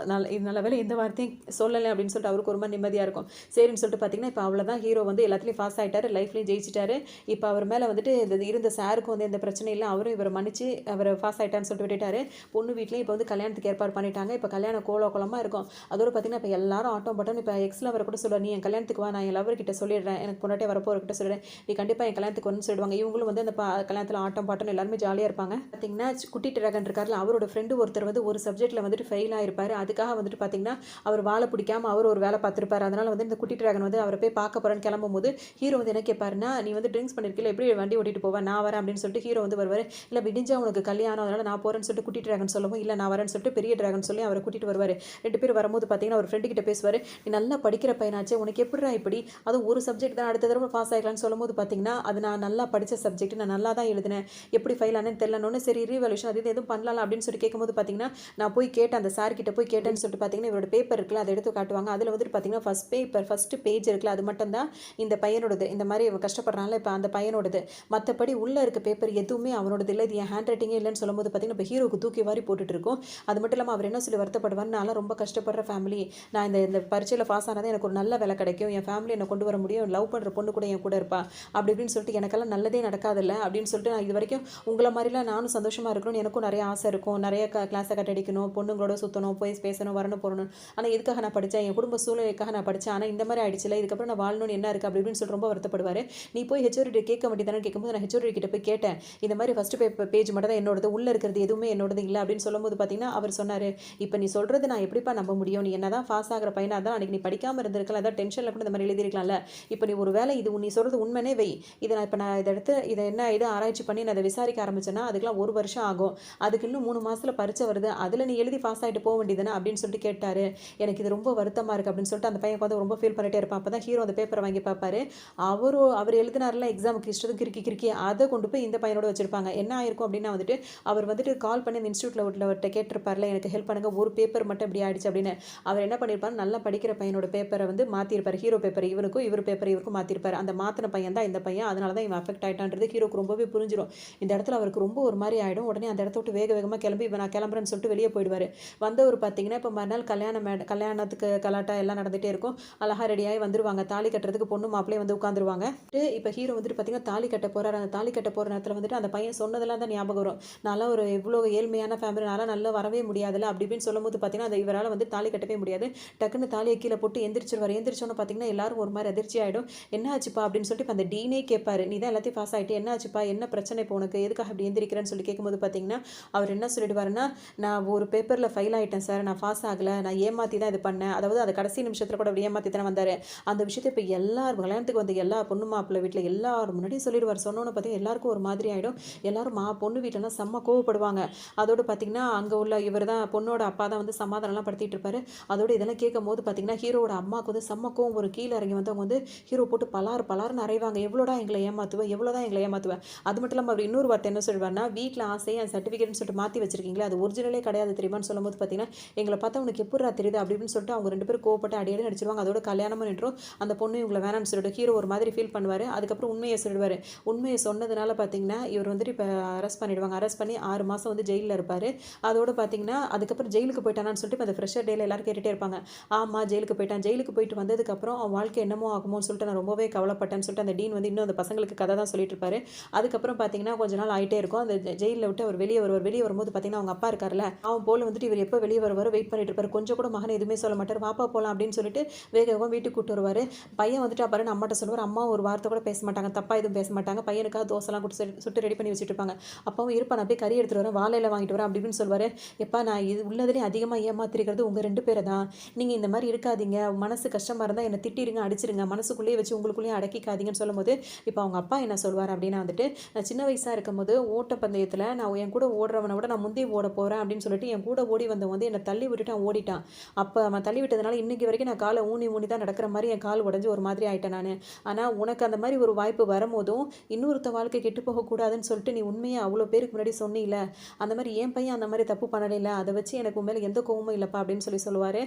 நல்ல வேலை எந்த வார்த்தையும் சொல்லலை அப்படின்னு சொல்லிட்டு அவருக்கு ஒரு மாதிரி நிம்மதியாக இருக்கும். சரின்னு சொல்லிட்டு பார்த்தீங்கன்னா இப்போ அவ்வளோதான், ஹீரோ வந்து எல்லாத்துலேயும் பாஸ் ஆகிட்டாரு, லைஃப்லேயும் ஜெயிச்சிட்டாரு. இப்போ அவர் மேலே வந்துட்டு இருந்த சாருக்கும் வந்து எந்த பிரச்சனை இல்லை, அவரும் இவரை மன்னிச்சு அவர் பாஸ் ஆகிட்டான்னு சொல்லிட்டு விட்டுட்டாரு. பொண்ணு வீட்லேயும் இப்போ வந்து கல்யாணத்துக்கு ஏற்பாடு பண்ணிட்டாங்க. இப்போ கல்யாணம் கோலமாக இருக்கும். அதோட பார்த்தீங்கன்னா இப்போ எல்லாரும் ஆட்டம் பட்டம். இப்போ எக்ஸில் அவரை கூட சொல்லுவார், நீ என் கல்யாணத்துக்கு வா, நான் என் லவர்கிட்ட சொல்லிடுறேன், எனக்கு பொண்டாட்டி வரப்போ அவர்கிட்ட சொல்லிடுறேன், நீ கண்டிப்பாக என் கல்யாணத்துக்கு வரணும்னு சொல்லிடுவாங்க. இவங்களும் வந்து அந்த கல்யாணத்தில் ஆட்டம் பாட்டம் எல்லாருமே ஜாலியாக இருப்பாங்க. பார்த்தீங்கன்னா குட்டி டிராகன் இருக்காருல, அவரோட ஃப்ரெண்டு ஒருத்தர் வந்து ஒரு சப்ஜெக்ட்டில் வந்துட்டு ஃபெயில் ஆகிருப்பார். அதுக்காக வந்துட்டு பார்த்தீங்கன்னா அவர் வாழை பிடிக்காம அவர் ஒரு வேலை பார்த்துருப்பார். அதனால் வந்து இந்த குட்டி டிராகன் வந்து அவரை போய் பார்க்க போகிறேன்னு கிளம்பும்போது ஹீரோ வந்து என்ன கேட்பாருன்னா, நீ வந்து ட்ரிங்க்ஸ் பண்ணிருக்கல, எப்படி வண்டி ஓட்டிட்டு போவேன், நான் வரேன் அப்படின்னு சொல்லிட்டு ஹீரோ வந்து வருவார். இல்லை விடிஞ்சா உனக்கு கல்யாணம், அதனால் நான் போகிறேன்னு சொல்லிட்டு குட்டி டிராகன் சொல்லவும், இல்லை நான் வரேன்னு சொல்லிட்டு பெரிய டிராகன் சொல்லி அவரை கூட்டிட்டு வருவார். 2 பேர் வரும்போது பார்த்தீங்கன்னா ஒரு ஃப்ரெண்டு கிட்ட பேசுவார், நீ நல்லா படிக்கிற பையனாச்சே, உனக்கு எப்படிடா இப்படி, அதுவும் ஒரு சப்ஜெக்ட் தான் அடுத்த தடவை பாஸ் ஆகிக்கலாம்னு சொல்லும்போது பார்த்தீங்கன்னா, அது நான் நல்லா படித்த சப்ஜெக்ட், நான் நல்லா தான் எழுதினேன், எப்படி ஃபெயில் ஆனேன்னு தெரியலன்னு சரி ரீவல்யூஷன் அது எதுவும் பண்ணலாம் அப்படின்னு சொல்லி கேட்கும்போது பார்த்தீங்கன்னா, நான் போய் கேட்டேன், அந்த சார் கிட்ட போய் கேட்டேன்னு சொல்லிட்டு பார்த்தீங்கன்னா இவரோட பேப்பர் இருக்குல்ல அதை எடுத்து காட்டுவாங்க. அதில் வந்துட்டு பார்த்தீங்கன்னா ஃபர்ஸ்ட் பேஜ் இருக்குல்ல, அது மட்டும் தான் இந்த பையனோடது, இந்த மாதிரி கஷ்டப்படுறாங்களே இப்போ அந்த பையனோடது. மற்றபடி உள்ளே இருக்க பேப்பர் எதுவுமே அவனோடது இல்லை, இது என் ஹேண்ட் ரைட்டிங்கே இல்லைன்னு சொல்லும்போது பார்த்தீங்கன்னா இப்போ ஹீரோக்கு தூக்கி வாரி போட்டுட்டு இருக்கும். அது மட்டும் இல்லாமல் அவர் என்ன சொல்லி வருத்தப்படுவார், நான்லாம் ரொம்ப கஷ்டப்படுற ஃபேமிலி, நான் இந்த பரீட்சையில் பாஸ் ஆனது எனக்கு ஒரு நல்ல வேலை கிடைக்கும், என் ஃபேமிலி என்னை கொண்டு வர முடியும், லவ் பண்ணுற பொண்ணு கூட என் கூட இருப்பா, அப்படி இப்படின்னு சொல்லிட்டு எனக்கெல்லாம் நல்லதே நடக்காதில்ல அப்படின்னு சொல்லிட்டு, நான் இது வரைக்கும் உங்களை மாதிரிலாம் நானும் சந்தோஷமாக இருக்கணும்னு எனக்கும் நிறைய ஆசை இருக்கும், நிறைய கிளாஸை கட்டடிக்கணும், பொண்ணுங்களோட சுற்றணும், போய் பேசணும், வரணும் போகணும், ஆனால் இதுக்காக நான் படித்தேன், என் குடும்ப சூழ்நிலைக்காக நான் படித்தேன், ஆனால் இந்த மாதிரி ஆயிடுச்சுல, இதுக்கப்புறம் நான் வாழணும்னு என்ன இருக்குது அப்படி இப்படின்னு சொல்லிட்டு ரொம்ப வருத்தப்படுவார். நீ போய் ஹெச்ஓடி கேட்க வேண்டியதானு கேட்கும்போது நான் ஹெச்ஓடி கிட்ட போய் கேட்டேன், இந்த மாதிரி ஃபஸ்ட்டு பேஜ் மட்டும் தான் என்னோடது, உள்ளே இருக்கிறது எதுவுமே என்னோடது இல்லை அப்படின்னு சொல்லும்போது பார்த்தீங்கன்னா அவர் சொன்னார், இப்போ நீ சொல்கிறது நான் எப்படிப்பா நம்ப முடியும், நீ என்ன தான் பாஸ் ஆகிற பையனாக தான் அன்றைக்கி நீ படிக்காமல் இருந்திருக்கலாம், அதான் டென்ஷனில் கூட இந்த மாதிரி எழுதிருக்கலாம்ல, இப்போ நீ ஒரு வேலை இது நீ சொல்கிறது உண்மைனே வை, நான் இதை எடுத்து இதை என்ன இது ஆராய்ச்சி பண்ணி நான் அதை விசாரிக்க ஆரம்பிச்சேன்னா அதுக்கெல்லாம் 1 வருஷம் ஆகும், அதுக்கு இன்னும் 3 மாதத்தில் பரீட்சை வருது, அதில் நீ எழுதி பாஸ் ஆகிட்டு போக வேண்டியதுதானே அப்படின்னு சொல்லிட்டு கேட்டார். எனக்கு இது ரொம்ப வருத்தமாக இருக்குது அப்படின்னு சொல்லிட்டு அந்த பையன் வந்து ரொம்ப ஃபீல் பண்ணிட்டே இருப்பான். அப்போ தான் ஹீரோ அந்த பேப்பரை வாங்கி பார்ப்பாரு. அவர் எழுதினார்ல எக்ஸாமுக்கு இஷ்டத்துக்கு கிறுக்கி அதை கொண்டு போய் இந்த பையனோட வச்சிருப்பாங்க. என்ன ஆயிருக்கும் அப்படின்னா வந்துட்டு அவர் வந்துட்டு கால் பண்ணி அந்த இன்ஸ்டியூட்டில் உள்ளவர்கிட்ட கேட்டிருப்பார்ல, எனக்கு ஹெல்ப் பண்ணுங்க, ஒரு பேப்பர் மட்டும் இப்படி ஆயிடுச்சு அப்படின்னு. அவர் என்ன பண்ணியிருப்பார், நல்லா படிக்கிற பையனோட பேப்பரை வந்து மாற்றிருப்பார், ஹீரோ பேப்பர் இவனுக்கும் இவர் பேப்பர் இவருக்கும் மாற்றிருப்பார். அந்த மாற்றின பையன் தான் இந்த பையன், அதனால தான் இவன் அஃபெக்ட் ஆகிட்டான்றது ஹீரோக்கு ரொம்பவே புரிஞ்சிடும். இந்த இடத்துல அவருக்கு ரொம்ப ஒரு மாதிரி ஆகிடும். உடனே அந்த இடத்த விட்டு வேகமாக கிளம்பி இவன் நான் கிளம்புறேன்னு சொல்லிட்டு வெளியே போயிடுவார். வந்தவர் பார்த்தீங்கன்னா இப்போ மறுநாள் கல்யாணத்துக்கு கலாட்டா எல்லாம் நடந்துகிட்டே இருக்கும். அழகாக ரெடியாகி வந்துருவாங்க. தாலி கட்டுறதுக்கு பொண்ணு மாப்பிள்ளையே வந்து உட்காந்துருவாங்க. இப்போ ஹீரோ வந்துட்டு பார்த்தீங்கன்னா தாலி கட்ட போகிறார். அந்த தாலி கட்ட போகிற நேரத்தில் வந்துட்டு அந்த பையன் சொன்னதெல்லாம் தான் ஞாபகம் வரும். நான்லாம் ஒரு எவ்வளோ ஏழ்மையான ஃபேமிலி, நான்லாம் நல்லா வரவே முடியாதுல்ல அப்படி இப்படின்னு சொல்லும்போது பார்த்தீங்கன்னா அந்த இவரால் வந்து தாலி கட்டவே முடியாது. டக்குன்னு தாலியை கீழே போட்டு எந்திரிச்சோன்னு பார்த்தீங்கன்னா எல்லாரும் ஒரு மாதிரி அதிர்ச்சி ஆகிடும். என்ன ஆச்சுப்பா அப்படின்னு சொல்லிட்டு இப்போ அந்த டீனே கேட்பாரு, நீ தான் எல்லாத்தையும் பாஸ் ஆகிட்டு என்ன ஆச்சுப்பா, என்ன பிரச்சனை இப்போ உனக்கு, எதுக்காக அப்படி எந்திரிக்கிறேன்னு சொல்லி கேட்கும்போது பார்த்தீங்கன்னா அவர் என்ன சொல்லிடுவாருன்னா, நான் ஒரு பேப்பரில் ஃபெயில் ஆகிட்டேன் சார், நான் பாஸ் ஆகலை, நான் ஏமாற்றி தான் இது பண்ணேன், அதாவது அது கடைசி நிமிஷத்தில் கூட அப்படி ஏமாற்றி தானே வந்தார். அந்த விஷயத்தை இப்போ எல்லாரும் கல்யாணத்துக்கு வந்து எல்லா பொண்ணு மாப்பிள்ளை வீட்டில் எல்லாரும் முன்னாடியும் சொல்லிடுவார். சொன்னோன்னு பார்த்தீங்கன்னா எல்லாருக்கும் ஒரு மாதிரி ஆகிடும். எல்லாரும் பொண்ணு வீட்டிலலாம் செம்ம கோவப்படுவாங்க. அதோடு பார்த்தீங்கன்னா அங்கே உள்ள இவர் தான் பொண்ணோட அப்பா தான் வந்து சமாதானம்லாம் படுத்திட்டு இருப்பாரு. அதோடு இதெல்லாம் கேட்கும் போது பார்த்தீங்கன்னா ஹீரோட அம்மாவுக்கு வந்து செம்ம கோவம். ஒரு கீழே இறங்கி வந்தவங்க வந்து ஹீரோ போட்டு பலாருன்னு அறைவாங்க, எவ்வளோடா எங்களை ஏமாற்றுவேன். அது மட்டும் இல்லாமல் அவர் இன்னொரு வார்த்தை என்ன சொல்வார்னா, வீட்டில் ஆசையை என் சர்டிஃபிகேட்னு சொல்லிட்டு மாற்றி வச்சிருக்கீங்களா, அது ஒரிஜினலே கிடையாது தெரியுமான்னு சொல்லும்போது பார்த்தீங்கன்னா எங்களை பார்த்தா உனக்கு எப்படிரா தெரியுது அப்படி இப்படின்னு சொல்லிட்டு அவங்க 2 பேரும் கோவப்பட்டு அடியடி நடிச்சிருவாங்க. அதோட கல்யாணமும் நின்றும். அந்த பொண்ணு இவங்களை வேணாம்னு சொல்லிட்டு ஹீரோ ஒரு மாதிரி ஃபீல் பண்ணுவார். அதுக்கப்புறம் உண்மையை சொல்லிடுவார். உண்மையை சொன்னதுனால பார்த்தீங்கன்னா இவர் வந்துட்டு இப்போ அரெஸ்ட் பண்ணிடுவாங்க. அரெஸ்ட் பண்ணி 6 மாதம் வந்து ஜெயிலில் இருப்பார். அதோடு பார்த்தீங்கன்னா அதுக்கப்புறம் ஜெயிலுக்கு போயிட்டானான்னு சொல்லிட்டு இப்போ அந்த ஃப்ரெஷர் டேல எல்லாரும் கேட்டுகிட்டே இருப்பாங்க. ஆமாம் ஜெயிலுக்கு போயிட்டான். ஜெயிலுக்கு போயிட்டு வந்ததுக்கப்புறம் அவன் வாழ்க்கை என்னமோ ஆகுமோன்னு சொல்லிட்டு நான் ரொம்பவே கவலைப்பட்டேன்னு சொல்லிட்டு அந்த டீன் வந்து இன்னும் அந்த பசங்களுக்கு கதை தான் சொல்லிட்டு இருப்பாரு. அதுக்கப்புறம் பார்த்தீங்கன்னா கொஞ்ச நாள் ஆகிட்டே இருக்கும். அந்த ஜெயிலில் விட்டு அவர் வெளியே வரும்போது பார்த்தீங்கன்னா அவங்க அப்பா இருக்கார்ல, அவன் போல் வந்துட்டு இவர் எப்போ வெளியே வருவார் வெயிட் பண்ணிட்டு இருப்பார். கொஞ்சம் கூட மகன் எதுவுமே சொல்ல மாட்டார். வாப்பா போகலாம் அப்படின்னு சொல்லிட்டு வேகமாக வீட்டுக்கு கூப்பிட்டு வருவார். பையன் வந்துட்டு அப்புறம் அம்மாட்ட சொல்லுவார். அம்மா ஒரு வார்த்தை கூட பேச மாட்டாங்க, தப்பாக எதுவும் பேச மாட்டாங்க. பையனுக்காக தோசைலாம் கொடுத்து சுட்டு ரெடி பண்ணி வச்சுட்டு இருப்பாங்க. அப்பாவும் இருப்பா நான் அப்படியே கறி எடுத்துகிட்டு வரேன், வாழையில வாங்கிட்டு வரேன் அப்படி இப்படின்னு சொல்லுவார். எப்பா நான் இது உள்ளதுலேயே அதிகமாக ஏமாத்திருக்கிறது உங்கள் 2 பேரை தான். நீங்கள் இந்த மாதிரி இருக்காதீங்க, மனசு கஷ்டமாக இருந்தால் என்னை திட்டிடுங்க, அடிச்சிருங்க, மனசுக்குள்ளேயே வச்சு உங்களுக்குள்ளேயே அடக்கிக்காதீங்கன்னு சொல்லும்போது, இப்போ அவங்க அப்பா என்ன சொல்வார் அப்படின்னா வந்துட்டு, நான் சின்ன வயசாக இருக்கும்போது ஓட்டப்பந்தயத்தில் நான் என் கூட ஓடுறவனை விட நான் முந்தி ஓட போகிறேன் அப்படின்னு சொல்லிட்டு என் கூட ஓடி வந்தவன் வந்து என்னை தள்ளி விட்டுட்டு அவன் ஓடிட்டான். அப்போ அவன் தள்ளி விட்டதுனால இன்னைக்கு வரைக்கும் நான் காலை ஊனி ஊனி தான் நடக்கிற மாதிரி என் கால் உடஞ்சி ஒரு மாதிரி ஆயிட்டேன் நான். ஆனால் உனக்கு அந்த மாதிரி ஒரு வாய்ப்பு வரும்போதும் இன்னொருத்த வாழ்க்கை கெட்டு போகக்கூடாதுன்னு சொல்லிட்டு நீ உண்மையை அவ்வளோ பேருக்கு முன்னாடி சொன்னீல, அந்த மாதிரி என் பையன் அந்த மாதிரி தப்பு பண்ணலைல, அதை வச்சு எனக்கு உண்மையில எந்த கோவமும் இல்லைப்பா அப்படின்னு சொல்லுவார்.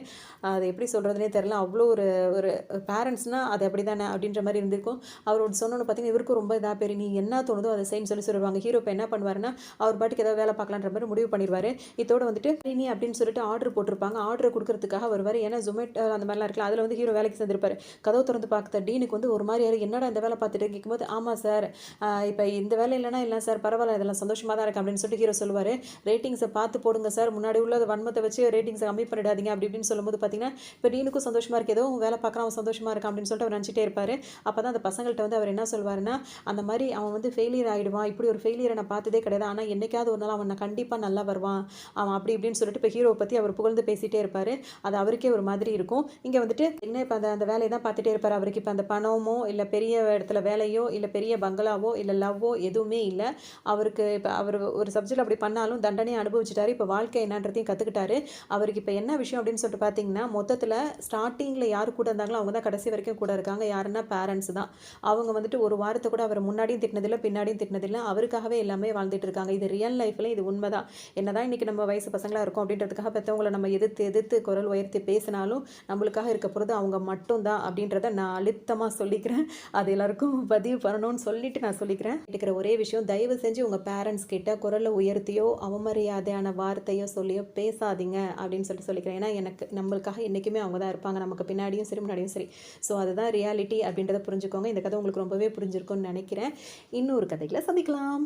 அது எப்படி சொல்கிறதுனே தெரில. அவ்வளோ ஒரு ஒரு பேரண்ட்ஸ்னால் அது அப்படி தானே அப்படின்ற மாதிரி இருந்திருக்கும். அவரோட சொன்னோன்னு பார்த்தீங்கன்னா இவருக்கும் ரொம்ப இதாக பெரிய நீ என்ன தோணுதோ அதை செய்யன்னு சொல்லுவாங்க. ஹீரோ இப்போ என்ன பண்ணுவாருன்னா அவர் பாட்டுக்கு ஏதாவது வேலை பார்க்கலான்ற மாதிரி முடிவு பண்ணிடுவார். இதோட வந்துட்டு நீ அப்படின்னு சொல்லிட்டு ஆர்டர் போட்டிருப்பாங்க. ஆர்டர் கொடுக்கறதுக்காக வருவார். ஏன்னா ஜொமேட்டோ அந்த மாதிரிலாம் இருக்கலாம். அதில் வந்து ஹீரோ வேலைக்கு சேர்ந்திருப்பார். கதவு திறந்து பார்த்த டீனுக்கு வந்து ஒரு மாதிரி என்னடா இந்த வேலை பார்த்துட்டு கேட்கும்போது, ஆமாம் சார் இப்போ இந்த வேலை இல்லைனா இல்லை சார் பரவாயில்ல இதெல்லாம் சந்தோஷமாக தான் இருக்குது அப்படின்னு சொல்லிட்டு ஹீரோ சொல்லுவார். ரேட்டிங்ஸை பார்த்து போடுங்க சார், முன்னாடி உள்ள வன்மத்தை வச்சு ரேட்டிங்ஸை கம்மி பண்ணிடாதீங்க அப்படி இப்படின்னு சொல்லும்போது பார்த்தீங்கன்னா இப்போ டீனுக்கும் சந்தோஷமாக இருக்குது, ஏதோ வேலை பார்க்குறான் அவன் சந்தோஷமாக இருக்கான் அப்படின்னு சொல்லிட்டு அவர் நினச்சிட்டே இருப்பார். அப்போ தான் அந்த பசங்கள்கிட்ட வந்து அவர் என்ன சொல்வாருன்னா, அந்த மாதிரி அவன் வந்து ஃபெயிலியர் ஆகிடுவான், இப்படி ஒரு ஃபெயிலியரை நான் பார்த்ததே கிடையாது, ஆனால் என்னைக்காவது ஒரு நாள் அவன் கண்டிப்பாக நல்லா வருவான் அவன் அப்படி இப்படின்னு சொல்லிட்டு இப்போ ஹீரோவை பற்றி அவர் புகழ்ந்து பேசிகிட்டே இருப்பார். அது அவருக்கே ஒரு மாதிரி இருக்கும். இங்கே வந்துட்டு என்ன இப்போ அந்த வேலையை தான் பார்த்துட்டே இருப்பார். அவருக்கு இப்போ அந்த பணமோ இல்லை பெரிய இடத்துல வேலையோ இல்லை பெரிய பங்களாவோ இல்லை லவ்வோ எதுவுமே இல்லை. அவருக்கு இப்போ அவர் ஒரு சப்ஜெக்ட் அப்படி பண்ணாலும் தண்டனையை அனுபவிச்சுட்டாரு. இப்போ வாழ்க்கை என்னன்றதையும் கற்றுக்கிட்டாரு. அவருக்கு இப்போ என்ன விஷயம் அப்படின்னு சொல்லிட்டு பார்த்தீங்கன்னா, மொத்தத்தில் ஸ்டார்டிங்கில் யார் கூட இருந்தாங்களோ அவங்க தான் கடைசி வரைக்கும் கூட இருக்காங்க. யாருன்னா பேரண்ட்ஸ் தான். அவங்க வந்துட்டு ஒரு வாரத்தை கூட அவர் முன்னாடியும் திட்டினதில்லை பின்னாடியும் திட்டினதில்லை. அவருக்காகவே எல்லாமே வாழ்ந்துட்டு இருக்காங்க. இது ரியல் லைஃப்பில் இது உண்மைதான். என்னதான் இன்றைக்கி நம்ம வயசு பசங்களாக இருக்கோம் அப்படின்றதுக்காக பெற்றவங்களை நம்ம எதிர்த்து குரல் உயர்த்தி பேசினாலும் நம்மளுக்காக இருக்க போகிறது அவங்க மட்டும்தான் அப்படின்றத நான் அழுத்தமாக சொல்லிக்கிறேன். அது எல்லாருக்கும் பதிவு பண்ணணும்னு சொல்லிட்டு நான் சொல்லிக்கிறேன். இருக்கிற ஒரே விஷயம், தயவு செஞ்சு உங்கள் பேரண்ட்ஸ் கிட்ட குரலை உயர்த்தியோ அவமரியாதையான வார்த்தையோ சொல்லியோ பேசாதீங்க அப்படின்னு சொல்லிக்கிறேன். ஏன்னா நம்மளுக்காக என்றைக்குமே அவங்க தான் இருப்பாங்க, நமக்கு பின்னாடியும் சரி முன்னாடியும் சரி. ஸோ அதுதான் ரியாலிட்டி அப்படின்றத புரிஞ்சுக்கோங்க. இந்த கதை உங்களுக்கு ரொம்பவே புரிஞ்சிருக்கும்னு நினைக்கிறேன். இன்னொரு கதைகளை சந்திக்கலாம்.